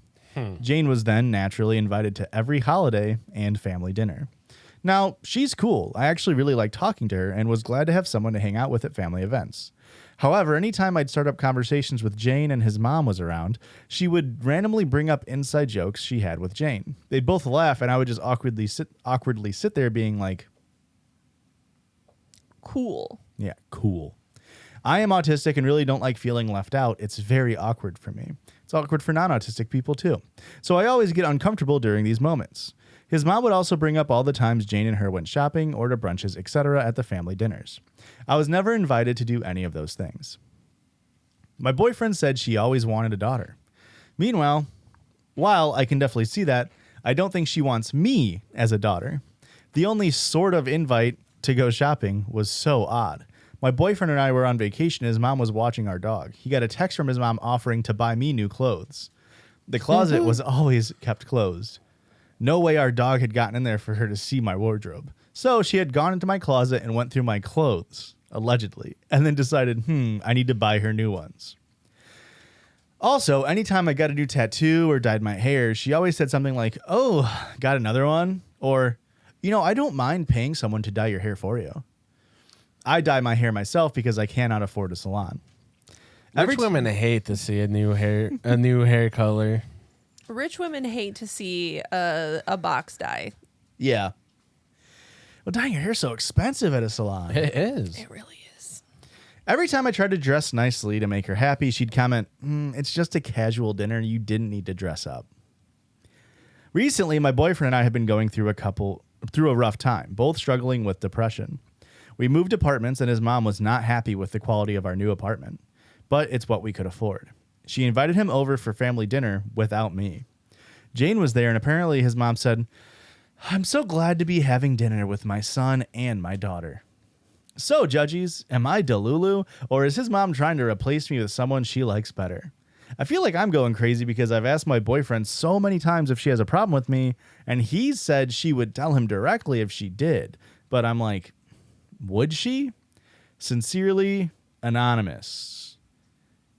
Jane was then naturally invited to every holiday and family dinner. Now, she's cool. I actually really liked talking to her and was glad to have someone to hang out with at family events. However, anytime I'd start up conversations with Jane and his mom was around, she would randomly bring up inside jokes she had with Jane. They'd both laugh, and I would just awkwardly sit there being like, Cool. yeah, cool. I am autistic and really don't like feeling left out. It's very awkward for me. It's awkward for non-autistic people, too. So I always get uncomfortable during these moments. His mom would also bring up all the times Jane and her went shopping or to brunches, etc. at the family dinners. I was never invited to do any of those things. My boyfriend said she always wanted a daughter. Meanwhile, while I can definitely see that, I don't think she wants me as a daughter. The only sort of invite to go shopping was so odd. My boyfriend and I were on vacation. His mom was watching our dog. He got a text from his mom offering to buy me new clothes. The closet was always kept closed. No way our dog had gotten in there for her to see my wardrobe. So she had gone into my closet and went through my clothes, allegedly, and then decided, I need to buy her new ones. Also, anytime I got a new tattoo or dyed my hair, she always said something like, oh, got another one? Or, I don't mind paying someone to dye your hair for you. I dye my hair myself because I cannot afford a salon. Rich women hate to see a new hair color. Rich women hate to see a box dye. Yeah. Well, dyeing your hair is so expensive at a salon. It is. It really is. Every time I tried to dress nicely to make her happy, she'd comment, it's just a casual dinner. You didn't need to dress up. Recently, my boyfriend and I have been going through a rough time, both struggling with depression. We moved apartments and his mom was not happy with the quality of our new apartment, but it's what we could afford. She invited him over for family dinner without me. Jane was there, and apparently his mom said, I'm so glad to be having dinner with my son and my daughter. So, Judgies, am I Delulu, or is his mom trying to replace me with someone she likes better? I feel like I'm going crazy because I've asked my boyfriend so many times if she has a problem with me, and he said she would tell him directly if she did. But I'm like, would she? Sincerely, Anonymous.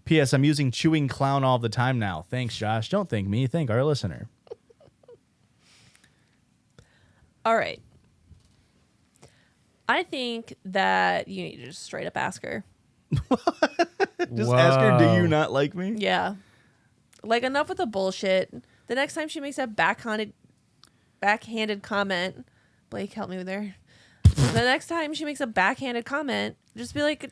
P.S. I'm using chewing clown all the time now. Thanks, Josh. Don't thank me. Thank our listener. All right. I think that you need to just straight up ask her. Just ask her, do you not like me? Yeah. Like, enough with the bullshit. The next time she makes a backhanded comment, Blake, help me there. The next time she makes a backhanded comment, just be like,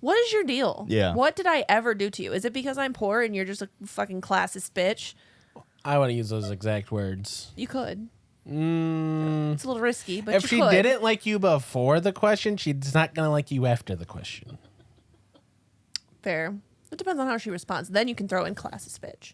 what is your deal? Yeah. What did I ever do to you? Is it because I'm poor and you're just a fucking classist bitch? I want to use those exact words. You could. It's a little risky, but if she could. didn't like you before the question, she's not going to like you after the question. Fair. It depends on how she responds. Then you can throw in classist bitch.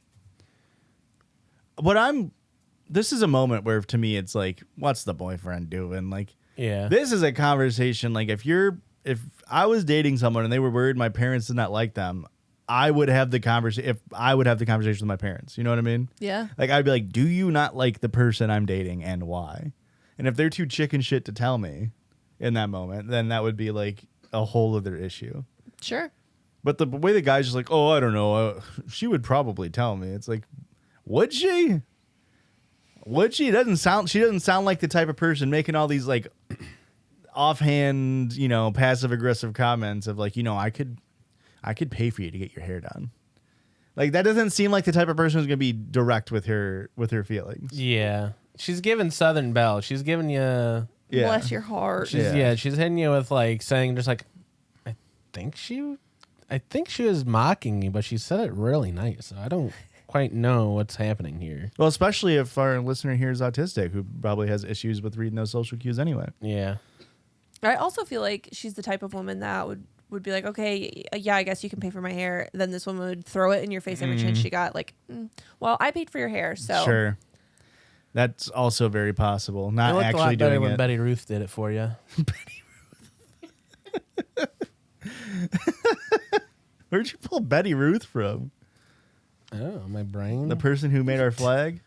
This is a moment where to me it's like, what's the boyfriend doing? Like, yeah, this is a conversation. Like, if I was dating someone and they were worried my parents did not like them, I would have the conversation. If I would have the conversation with my parents, you know what I mean? Yeah. Like, I'd be like, do you not like the person I'm dating and why? And if they're too chicken shit to tell me in that moment, then that would be like a whole other issue. Sure. But the way the guy's just like, oh, I don't know. She would probably tell me. It's like, would she? Would she? She doesn't sound like the type of person making all these like offhand, passive aggressive comments of like, I could pay for you to get your hair done. Like that doesn't seem like the type of person who's gonna be direct with her feelings. Yeah. She's giving Southern Belle. She's giving you. Yeah. Bless your heart. She's hitting you with like saying just like, I think she was mocking you, but she said it really nice. So I don't quite know what's happening here. Well, especially if our listener here is autistic, who probably has issues with reading those social cues anyway. Yeah. I also feel like she's the type of woman that would be like, okay, yeah, I guess you can pay for my hair. Then this woman would throw it in your face every chance she got. Like, well, I paid for your hair, so Sure. That's also very possible. Not It looked actually a lot better doing when it. Betty Ruth did it for you. Where'd you pull Betty Ruth from? Oh, my brain. The person who made our flag?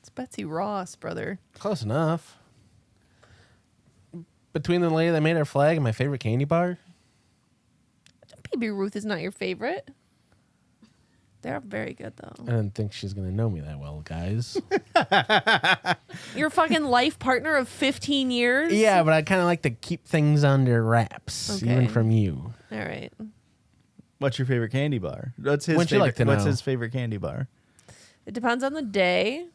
it's Betsy Ross, brother. Close enough. Between the lady that made our flag and my favorite candy bar. Baby Ruth is not your favorite. They're very good though. I didn't think she's gonna know me that well, guys. Your fucking life partner of 15 years. Yeah, but I kind of like to keep things under wraps, Okay. even from you. All right. What's your favorite candy bar? What's his Wouldn't you favorite? like to What's know? his favorite candy bar? It depends on the day,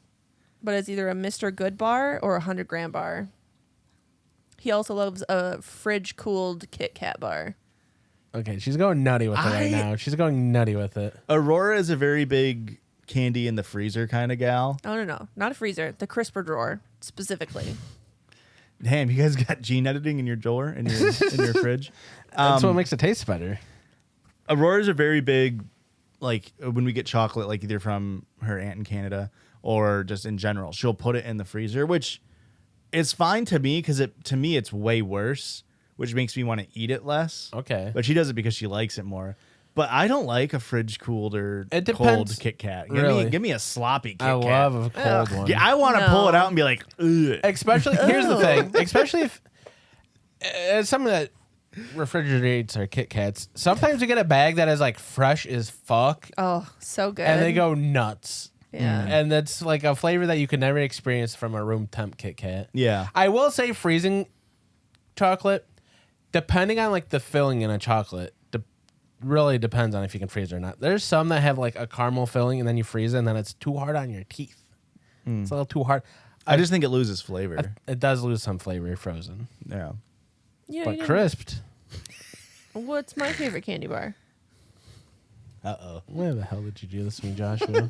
but it's either a Mr. Good bar or a 100-gram bar. He also loves a fridge-cooled Kit Kat bar. Okay, she's going nutty with it right now. She's going nutty with it. Aurora is a very big candy in the freezer kind of gal. Oh, no. Not a freezer. The crisper drawer, specifically. Damn, you guys got gene editing in your drawer in your fridge. That's what makes it taste better. Aurora's a very big, like when we get chocolate, like either from her aunt in Canada or just in general, she'll put it in the freezer, which is fine to me because to me it's way worse, which makes me want to eat it less. Okay. But she does it because she likes it more. But I don't like a fridge cooled or It cold depends. Kit Kat. Really? Give me a sloppy Kit I Kat. love a cold one. Yeah, I want to pull it No. out and be like, ugh. Especially, here's the thing. Especially if as someone that refrigerates our Kit Kats, sometimes you get a bag that is like fresh as fuck, Oh, so good. and they go nuts. Yeah. And that's like a flavor that you can never experience from a room temp Kit Kat. Yeah. I will say freezing chocolate, depending on like the filling in a chocolate, really depends on if you can freeze it or not. There's some that have like a caramel filling and then you freeze it and then it's too hard on your teeth. It's a little too hard. I just think it loses flavor. It does lose some flavor frozen, Yeah. Yeah, but you know, crisped. what's my favorite candy bar? Uh-oh. Where the hell did you do this to me, Joshua?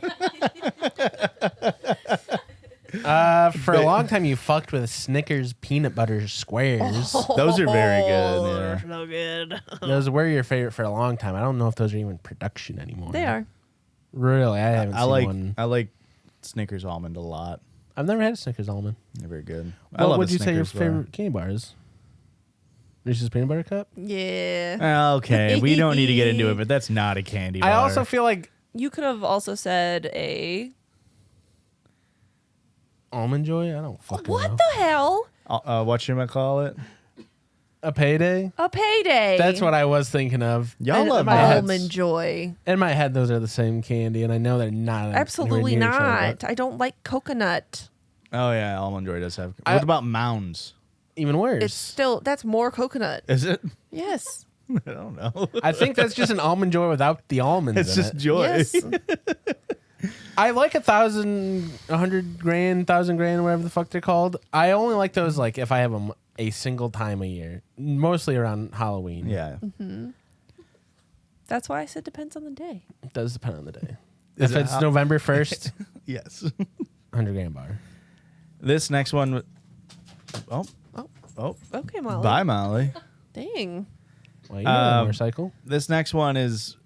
For a long time, you fucked with Snickers peanut butter squares. Those are very good. Yeah. So good. Those were your favorite for a long time. I don't know if those are even production anymore. They are. Really? I haven't seen one. I like Snickers almond a lot. I've never had a Snickers almond. They're very good. What would you say your favorite candy bar is? Reese's Peanut Butter Cup? Yeah. Okay, we don't need to get into it, but that's not a candy bar. I also feel like You could have also said a. Almond Joy? I don't fucking What know. the hell? whatchamacallit? A Payday? A payday. That's what I was thinking of. Y'all In love my head- Almond Joy. In my head, those are the same candy, and I know they're not. Absolutely anywhere near each other, not. but I don't like coconut. Oh yeah, almond joy does have. I- What about Mounds? Even worse. It's still that's more coconut. Is it? Yes. I don't know. I think that's just an Almond Joy without the almonds It's in just it. joy. Yes. I like 1,000, 100 grand, 1,000 grand, whatever the fuck they're called. I only like those like if I have them a single time a year, mostly around Halloween. Yeah. That's why I said depends on the day. It does depend on the day. Is If it it's how- November 1st, Yes. 100 grand bar. This next one. Oh. Okay, Molly. Bye, Molly. Dang. Well, you know a Um, motorcycle. This next one is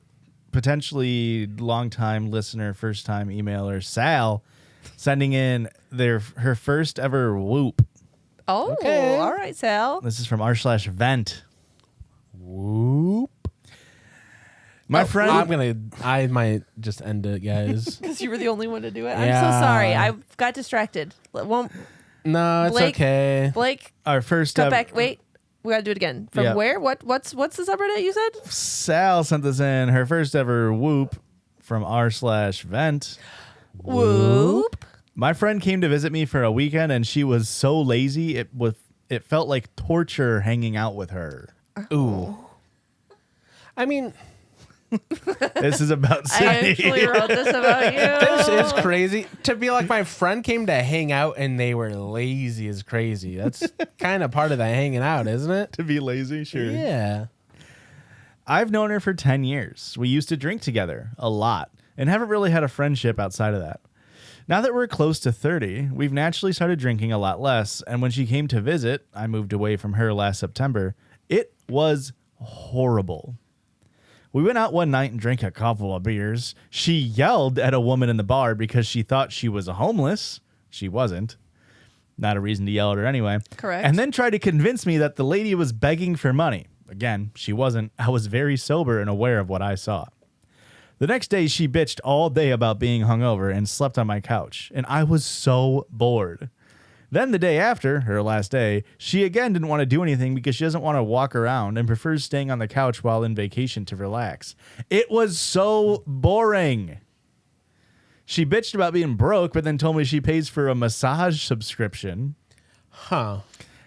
potentially longtime listener, first time emailer Sal, sending in her first ever whoop. Oh, Okay. all right, Sal. This is from r/vent. Whoop. My friend. I might just end it, guys. Because you were the only one to do it. I'm Yeah. so sorry. I got distracted. Won't No, it's Blake? okay. Blake Our first cut ever. back? Wait, we gotta do it again. From Yeah. where? What's the subreddit you said? Sal sent this in. Her first ever whoop from r/vent. Whoop. My friend came to visit me for a weekend, and she was so lazy it felt like torture hanging out with her. Ooh. I mean, This is about I Sydney. actually wrote this about you. this is crazy. To be like, my friend came to hang out and they were lazy as crazy. That's kind of part of the hanging out, isn't it? To be lazy, sure. Yeah. I've known her for 10 years. We used to drink together a lot and haven't really had a friendship outside of that. Now that we're close to 30, we've naturally started drinking a lot less. And when she came to visit, I moved away from her last September. It was horrible. We went out one night and drank a couple of beers. She yelled at a woman in the bar because she thought she was homeless. She wasn't. Not a reason to yell at her anyway. Correct. And then tried to convince me that the lady was begging for money. Again, she wasn't. I was very sober and aware of what I saw. The next day, she bitched all day about being hungover and slept on my couch. And I was so bored. Then the day after, her last day, she again didn't want to do anything because she doesn't want to walk around and prefers staying on the couch while in vacation to relax. It was so boring. She bitched about being broke, but then told me she pays for a massage subscription. Huh.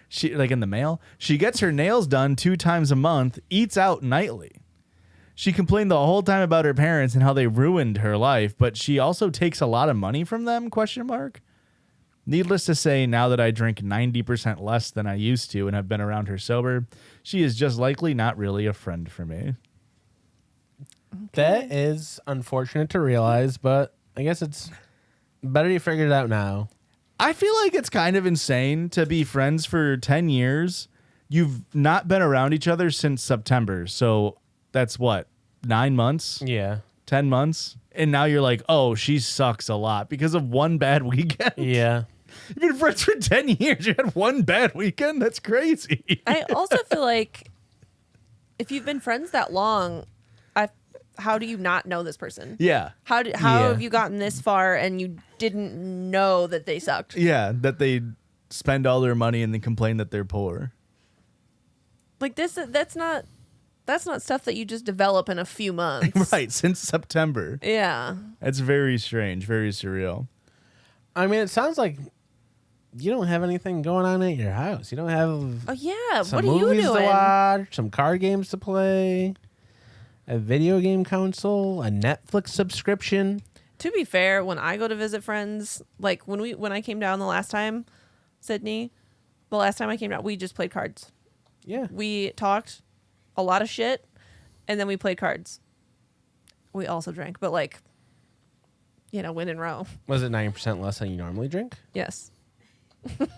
She, like in the mail, she gets her nails done 2 times a month, eats out nightly. She complained the whole time about her parents and how they ruined her life, but she also takes a lot of money from them, ? Needless to say, now that I drink 90% less than I used to and have been around her sober, she is just likely not really a friend for me. That is unfortunate to realize, but I guess it's better you figured it out now. I feel like it's kind of insane to be friends for 10 years. You've not been around each other since September. So that's what, 9 months, Yeah. 10 months? And now you're like, oh, she sucks a lot because of one bad weekend. Yeah. You've been friends for 10 years. You had one bad weekend? That's crazy. I also feel like if you've been friends that long, how do you not know this person? Yeah. How Yeah. have you gotten this far and you didn't know that they sucked? Yeah, that they spend all their money and then complain that they're poor. Like that's not stuff that you just develop in a few months. Right, since September. Yeah. It's very strange, very surreal. I mean, it sounds like you don't have anything going on at your house. You don't have Oh yeah. some What are you movies doing? to watch, some card games to play, a video game console, a Netflix subscription. To be fair, when I go to visit friends, like when I came down the last time, Sydney, the last time I came down, we just played cards. Yeah. We talked a lot of shit, and then we played cards. We also drank, but like, win in row. Was it 9% less than you normally drink? Yes. Look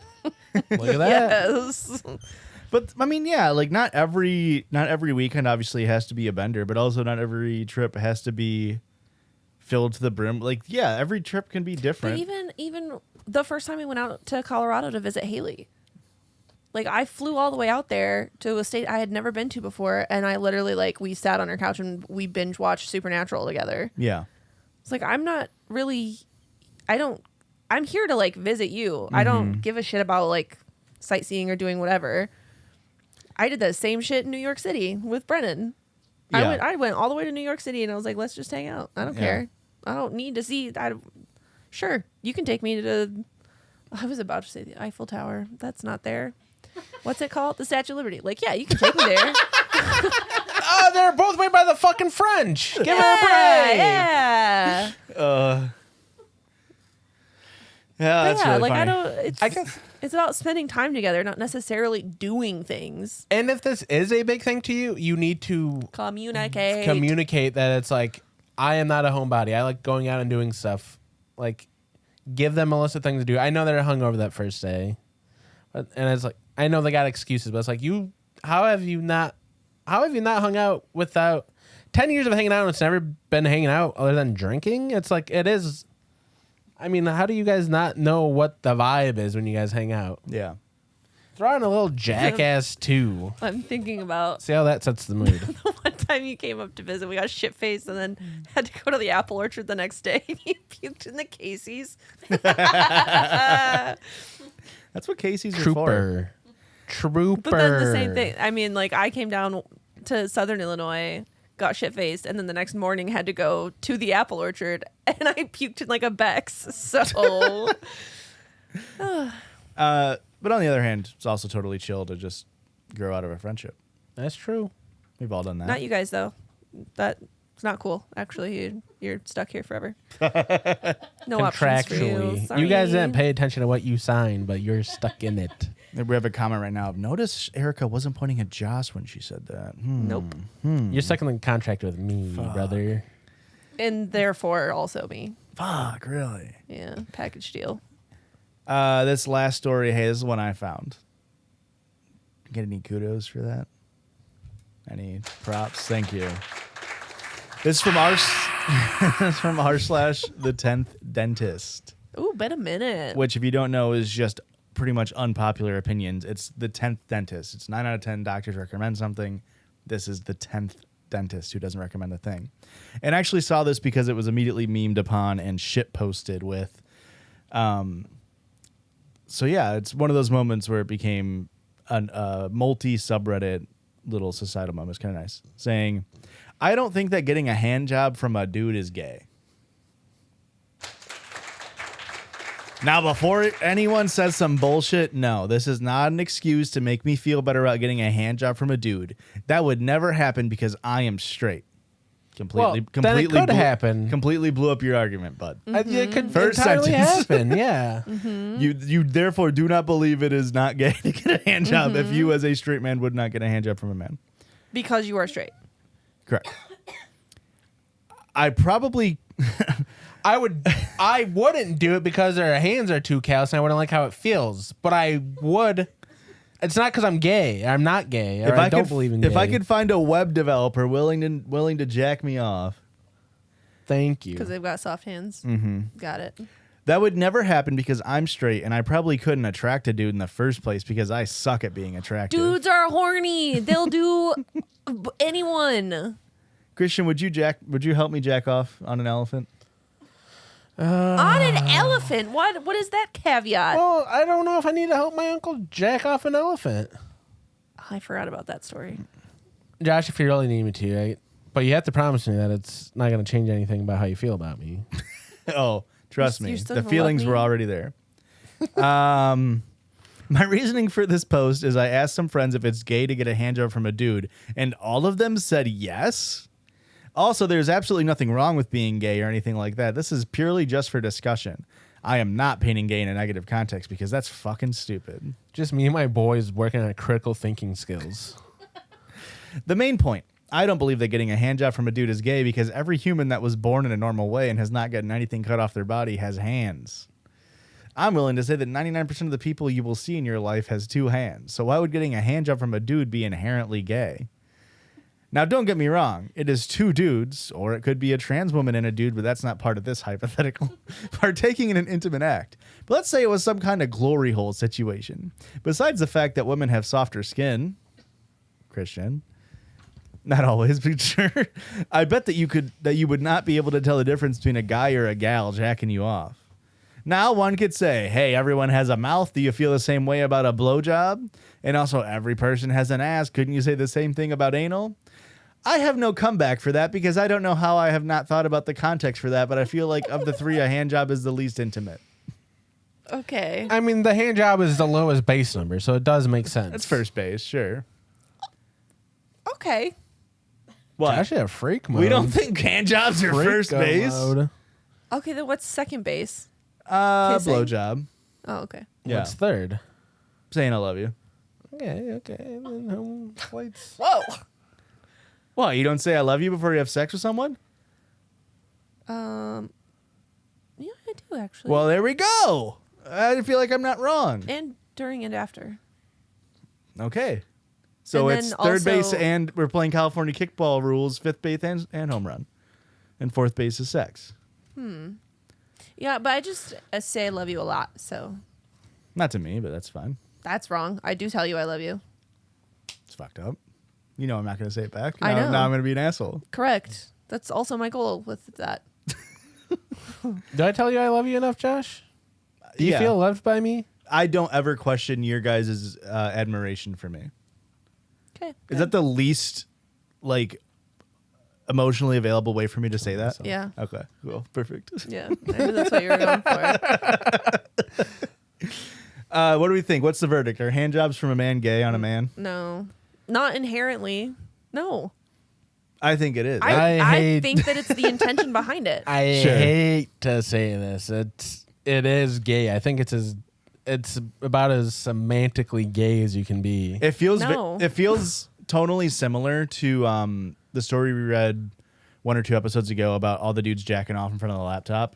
at that. Yes. But I mean, yeah, like not every weekend obviously has to be a bender, but also not every trip has to be filled to the brim. Like, yeah, every trip can be But different. even the first time we went out to Colorado to visit Haley, like I flew all the way out there to a state I had never been to before, and I literally we sat on her couch and we binge watched Supernatural together. Yeah. It's like I'm here to visit you. I don't give a shit about sightseeing or doing whatever. I did the same shit in New York City with Brennan. Yeah. I went all the way to New York City and I was like, let's just hang out. I don't care. I don't need to see. Sure, you can take me to. I was about to say the Eiffel Tower. That's not there. What's it called? The Statue of Liberty. Yeah, you can take me there. Oh, they're both made by the fucking French. Give her a break. Yeah. Yeah, that's yeah, really funny. I don't. I guess. It's about spending time together, not necessarily doing things. And if this is a big thing to you, you need to Communicate. that it's like, I am not a homebody. I like going out and doing stuff. Like, give them a list of things to do. I know they're hungover that first day. And it's like, I know they got excuses, but it's like, how have you not hung out without 10 years of hanging out and it's never been hanging out other than drinking? It's like, it is. I mean, how do you guys not know what the vibe is when you guys hang out? Yeah. Throw in a little Jackass 2. I'm thinking about See how that sets the mood. one time you came up to visit. We got shit faced and then had to go to the apple orchard the next day. And you puked in the Casey's. That's what Casey's are for. Trooper. But then the same thing. I mean, I came down to Southern Illinois got shit faced, and then the next morning had to go to the apple orchard, and I puked in like a Bex. So, But on the other hand, it's also totally chill to just grow out of a friendship. That's true. We've all done that. not you guys though. That's not cool. Actually, you're stuck here forever. No options for you. Contractually. You guys didn't pay attention to what you signed, but you're stuck in it. We have a comment right now. Notice Erica wasn't pointing at Josh when she said that. Nope. You're stuck in the contract with me, brother. And therefore also me. Fuck, really? Yeah, package deal. This last story, hey, this is one I found. Get any kudos for that? Any props? Thank you. This is from our /the 10th dentist, Ooh, been a minute. which if you don't know is just pretty much unpopular opinions. It's the 10th dentist. It's 9 out of 10 doctors recommend something. This is the 10th dentist who doesn't recommend a thing. And I actually saw this because it was immediately memed upon and shit posted with. So yeah, it's one of those moments where it became a multi-subreddit little societal moment. It's kind of nice. Saying, I don't think that getting a hand job from a dude is gay. Now, before anyone says some bullshit, no, this is not an excuse to make me feel better about getting a hand job from a dude. That would never happen because I am straight. Then it could happen. Completely blew up your argument, bud. It could First entirely sentence. happen, yeah. You therefore do not believe it is not gay to get a hand job if you as a straight man would not get a hand job from a man. Because you are straight. Correct. I probably I wouldn't do it because their hands are too callous and I wouldn't like how it feels. But I would. It's not because I'm gay. I'm not gay. Or I don't believe in gay. If I could find a web developer willing to jack me off. Thank you. Because they've got soft hands. Got it. That would never happen because I'm straight and I probably couldn't attract a dude in the first place because I suck at being attractive. Dudes are horny. They'll do anyone. Christian, would you help me jack off on an elephant? On an elephant? What is that caveat? Well, I don't know if I need to help my uncle jack off an elephant. I forgot about that story. Josh, if you really need me to, right? But you have to promise me that it's not going to change anything about how you feel about me. Oh, trust me. You're still The gonna feelings love me? were already there. My reasoning for this post is I asked some friends if it's gay to get a hand job from a dude, and all of them said yes. Also, there's absolutely nothing wrong with being gay or anything like that. This is purely just for discussion. I am not painting gay in a negative context because that's fucking stupid. Just me and my boys working on critical thinking skills. The main point, I don't believe that getting a hand job from a dude is gay because every human that was born in a normal way and has not gotten anything cut off their body has hands. I'm willing to say that 99% of the people you will see in your life has two hands. So why would getting a hand job from a dude be inherently gay? Now, don't get me wrong. It is two dudes, or it could be a trans woman and a dude, but that's not part of this hypothetical, partaking in an intimate act. But let's say it was some kind of glory hole situation. Besides the fact that women have softer skin, Christian, not always, but sure, I bet that you would not be able to tell the difference between a guy or a gal jacking you off. Now, one could say, hey, everyone has a mouth. Do you feel the same way about a blowjob? And also, every person has an ass. Couldn't you say the same thing about anal? I have no comeback for that because I don't know how I have not thought about the context for that, but I feel like of the three, a hand job is the least intimate. Okay. I mean, the hand job is the lowest base number, so it does make sense. That's first base, sure. Okay. What? Actually, a freak mode. We don't think hand jobs are first Freako base. mode. Okay, then what's second base? Kissing? Blowjob. Oh, okay. Yeah. What's third? Saying I love you. Okay. And then home plates. Whoa. What, you don't say I love you before you have sex with someone? Yeah, I do actually. Well, there we go. I feel like I'm not wrong. And during and after. Okay. So And it's then third base also- and we're playing California kickball rules, fifth base and home run. And fourth base is sex. Yeah, but I just say I love you a lot, so Not to me, but that's fine. that's wrong. I do tell you I love you. It's fucked up. You know I'm not going to say it back. I know. Now I'm going to be an asshole. Correct. That's also my goal with that. Did I tell you I love you enough, Josh? Do you Yeah. feel loved by me? I don't ever question your guys' admiration for me. Okay. Is that the least, like, emotionally available way for me to say that? Yeah. Okay. Cool. Perfect. Yeah. I knew that's what you were going for. What do we think? What's the verdict? Are hand jobs from a man gay on a man? No. Not inherently. No. I think it is. I think that it's the intention behind it. I Sure. hate to say this. It is gay. I think it's about as semantically gay as you can be. It feels No. it feels tonally similar to the story we read 1 or 2 episodes ago about all the dudes jacking off in front of the laptop.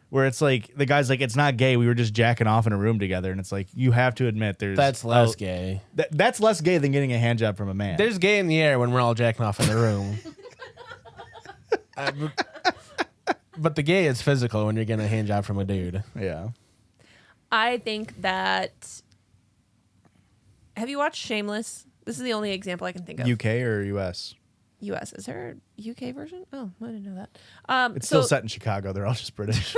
Where it's like the guy's like, it's not gay. We were just jacking off in a room together, and it's like you have to admit That's less gay. That's less gay than getting a hand job from a man. There's gay in the air when we're all jacking off in the room. But the gay is physical when you're getting a hand job from a dude. Yeah. I think that. Have you watched Shameless? This is the only example I can think of. UK or US? US. Is there a UK version? Oh, I didn't know that. It's still set in Chicago. They're all just British.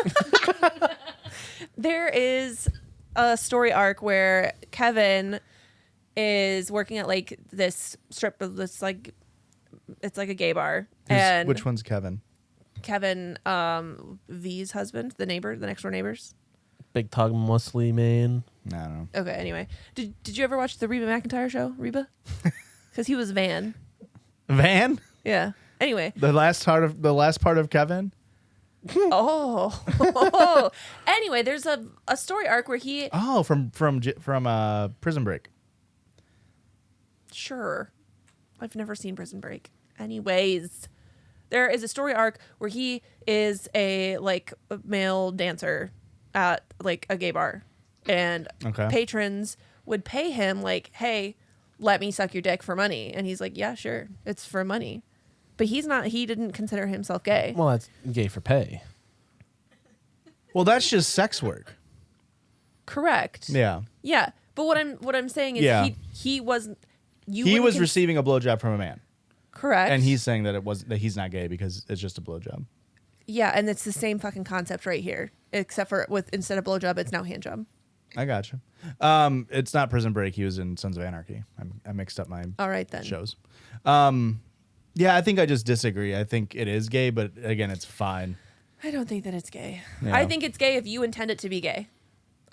There is a story arc where Kevin is working at like this strip of this like it's like a gay bar. And Which one's Kevin? Kevin V's husband, the next door neighbors. Big tug muscly man. I don't know. Okay, anyway. Did you ever watch the Reba McEntire show? Reba? Because he was Van. Van? Yeah. Anyway. The last part of Kevin? Oh. Anyway, there's a story arc where he Oh, from Prison Break. Sure. I've never seen Prison Break. Anyways, there is a story arc where he is a male dancer at like a gay bar, and Okay. patrons would pay him like, "Hey, let me suck your dick for money," and he's like, "Yeah, sure, it's for money," but he didn't consider himself gay. Well, that's gay for pay. Well, that's just sex work. Correct. Yeah. Yeah, but what I'm saying is Yeah. he wasn't. He was receiving a blowjob from a man. correct, And he's saying that he's not gay because it's just a blowjob. yeah, and it's the same fucking concept right here, except for instead of blowjob, it's now handjob. I gotcha. It's not Prison Break. He was in Sons of Anarchy. I mixed up my All right then. shows. Yeah, I think I just disagree. I think it is gay, but again, it's fine. I don't think that it's gay. Yeah. I think it's gay if you intend it to be gay.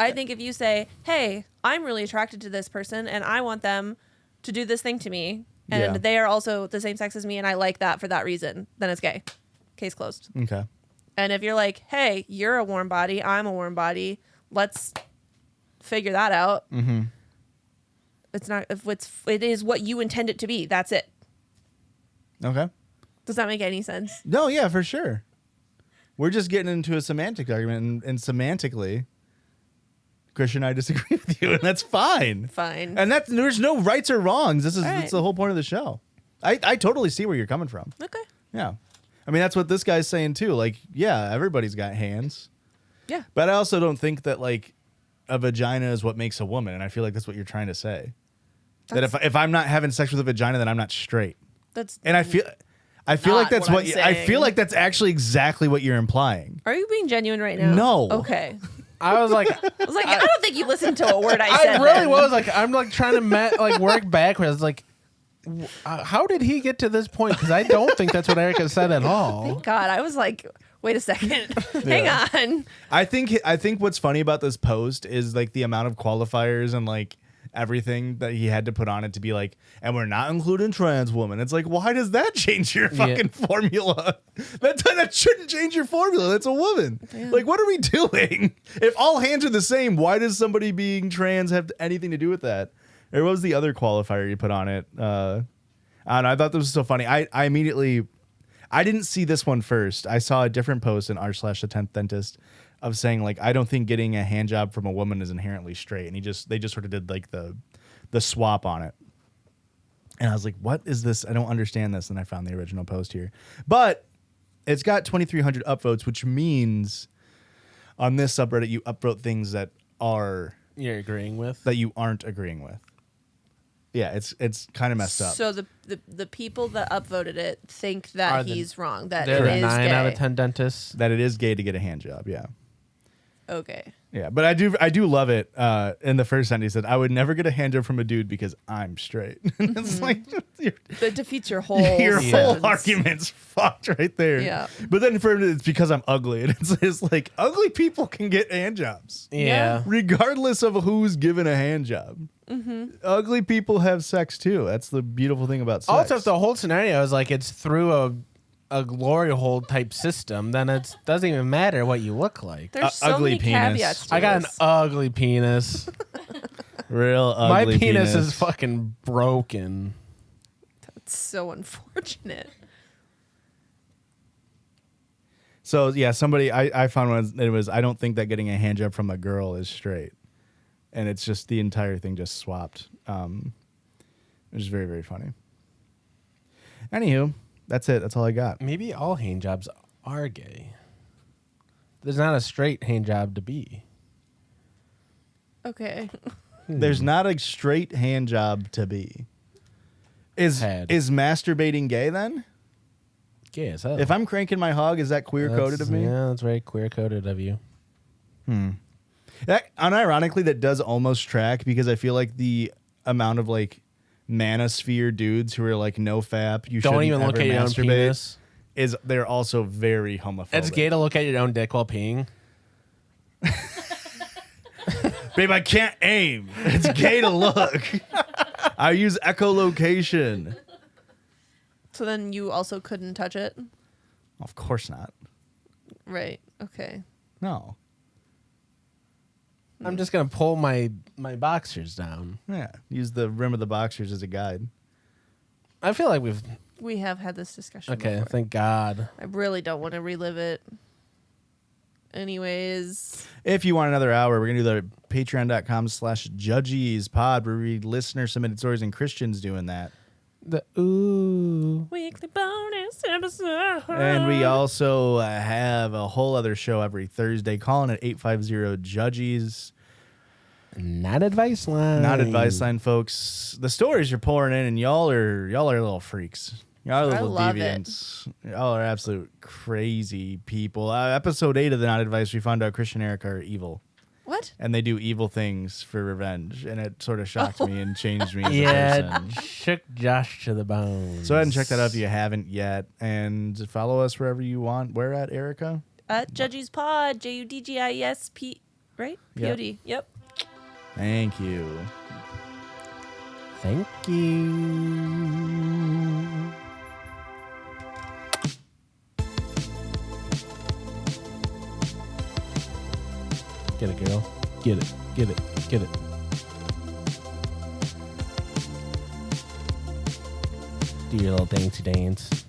I think if you say, "Hey, I'm really attracted to this person and I want them to do this thing to me and Yeah. they are also the same sex as me and I like that for that reason," then it's gay. Case closed. Okay. And if you're like, "Hey, you're a warm body, I'm a warm body. Let's figure that out." Mm-hmm. It's not it is what you intend it to be. That's it. Okay. Does that make any sense? No, yeah, for sure. We're just getting into a semantic argument, and semantically, Christian and I disagree with you, and that's fine. Fine. And there's no rights or wrongs. All right. That's the whole point of the show. I totally see where you're coming from. Okay. Yeah. I mean, that's what this guy's saying too. Like, yeah, everybody's got hands. Yeah. But I also don't think that like a vagina is what makes a woman, and I feel like that's what you're trying to say. That if I'm not having sex with a vagina, then I'm not straight. That's And I feel Not like that's what what I'm I saying. feel like that's actually exactly what you're implying. Are you being genuine right now? No. Okay. I was like, I was like, I don't think you listened to a word I said. I really then. was like, I'm like trying to work backwards. Like, how did he get to this point? Because I don't think that's what Erica said at all. Thank God. I was like, wait a second. Hang on. I think what's funny about this post is like the amount of qualifiers and like everything that he had to put on it to be like, and we're not including trans women. It's like, why does that change your fucking formula? That shouldn't change your formula. That's a woman. Yeah. Like, what are we doing? If all hands are the same, why does somebody being trans have anything to do with that? Or what was the other qualifier you put on it? I don't know. I thought this was so funny. I immediately, I didn't see this one first. I saw a different post in r/the 10th dentist of saying like, I don't think getting a hand job from a woman is inherently straight. And they just sort of did like the swap on it. And I was like, what is this? I don't understand this. And I found the original post here, but it's got 2,300 upvotes, which means on this subreddit, you upvote things that You're agreeing with? that you aren't agreeing with. Yeah, it's kind of messed up. So the people that upvoted it think that he's wrong. That They're it the is 9 gay. out of 10 dentists. That it is gay to get a hand job. Yeah. Okay. Yeah, but I do love it. In the first sentence, he said, "I would never get a hand job from a dude because I'm straight." And it's like That defeats your whole your whole sentence. argument's fucked right there. Yeah. But then for him, it's because I'm ugly, and it's like ugly people can get hand jobs, Yeah. regardless of who's given a hand job. Ugly people have sex too. That's the beautiful thing about sex. Also, if the whole scenario is like it's through a glory hole type system, then it doesn't even matter what you look like. There's so ugly many penis. caveats to I got an this. ugly penis. Real My ugly penis is fucking broken. It's so unfortunate. So yeah, somebody I found one. It was I don't think that getting a hand job from a girl is straight, and it's just the entire thing just swapped. It was very, very funny. Anywho, that's it. That's all I got. Maybe all hand jobs are gay. There's not a straight hand job to be. Okay. There's not a straight hand job to be. Is masturbating gay then? Gay as hell. If I'm cranking my hog, is that queer coded of me? Yeah, that's very queer coded of you. That unironically, that does almost track because I feel like the amount of like manosphere dudes who are like no fap, you Don't shouldn't even look ever at your own masturbate, penis. is they're also very homophobic. It's gay to look at your own dick while peeing. Babe, I can't aim. It's gay to look. I use echolocation. So then you also couldn't touch it? Of course not. Right. Okay. No. I'm just gonna pull my boxers down. Yeah. Use the rim of the boxers as a guide. I feel like we've We have had this discussion okay. before. Thank God. I really don't want to relive it. Anyways. If you want another hour, we're going to do the patreon.com/Judgies pod where we read listener submitted stories and Christians doing that. The ooh. Weekly bonus episode. And we also have a whole other show every Thursday. Calling it 850-Judgies. Not advice line. Not advice line, folks. The stories you're pouring in, and y'all are little freaks. Y'all are I little love deviants. Y'all are absolute crazy people. Episode 8 of the Not Advice, we found out Christian and Erica are evil. What? And they do evil things for revenge. And it sort of shocked me and changed me as a Yeah, person. shook Josh to the bone. So go ahead and check that out if you haven't yet. And follow us wherever you want. Where at, Erica? At Judgies Pod. JUDGIESP. Right? Yep. POD. Yep. Thank you. Thank you. Get it, girl. Get it. Get it. Get it. Do your little dancey dance.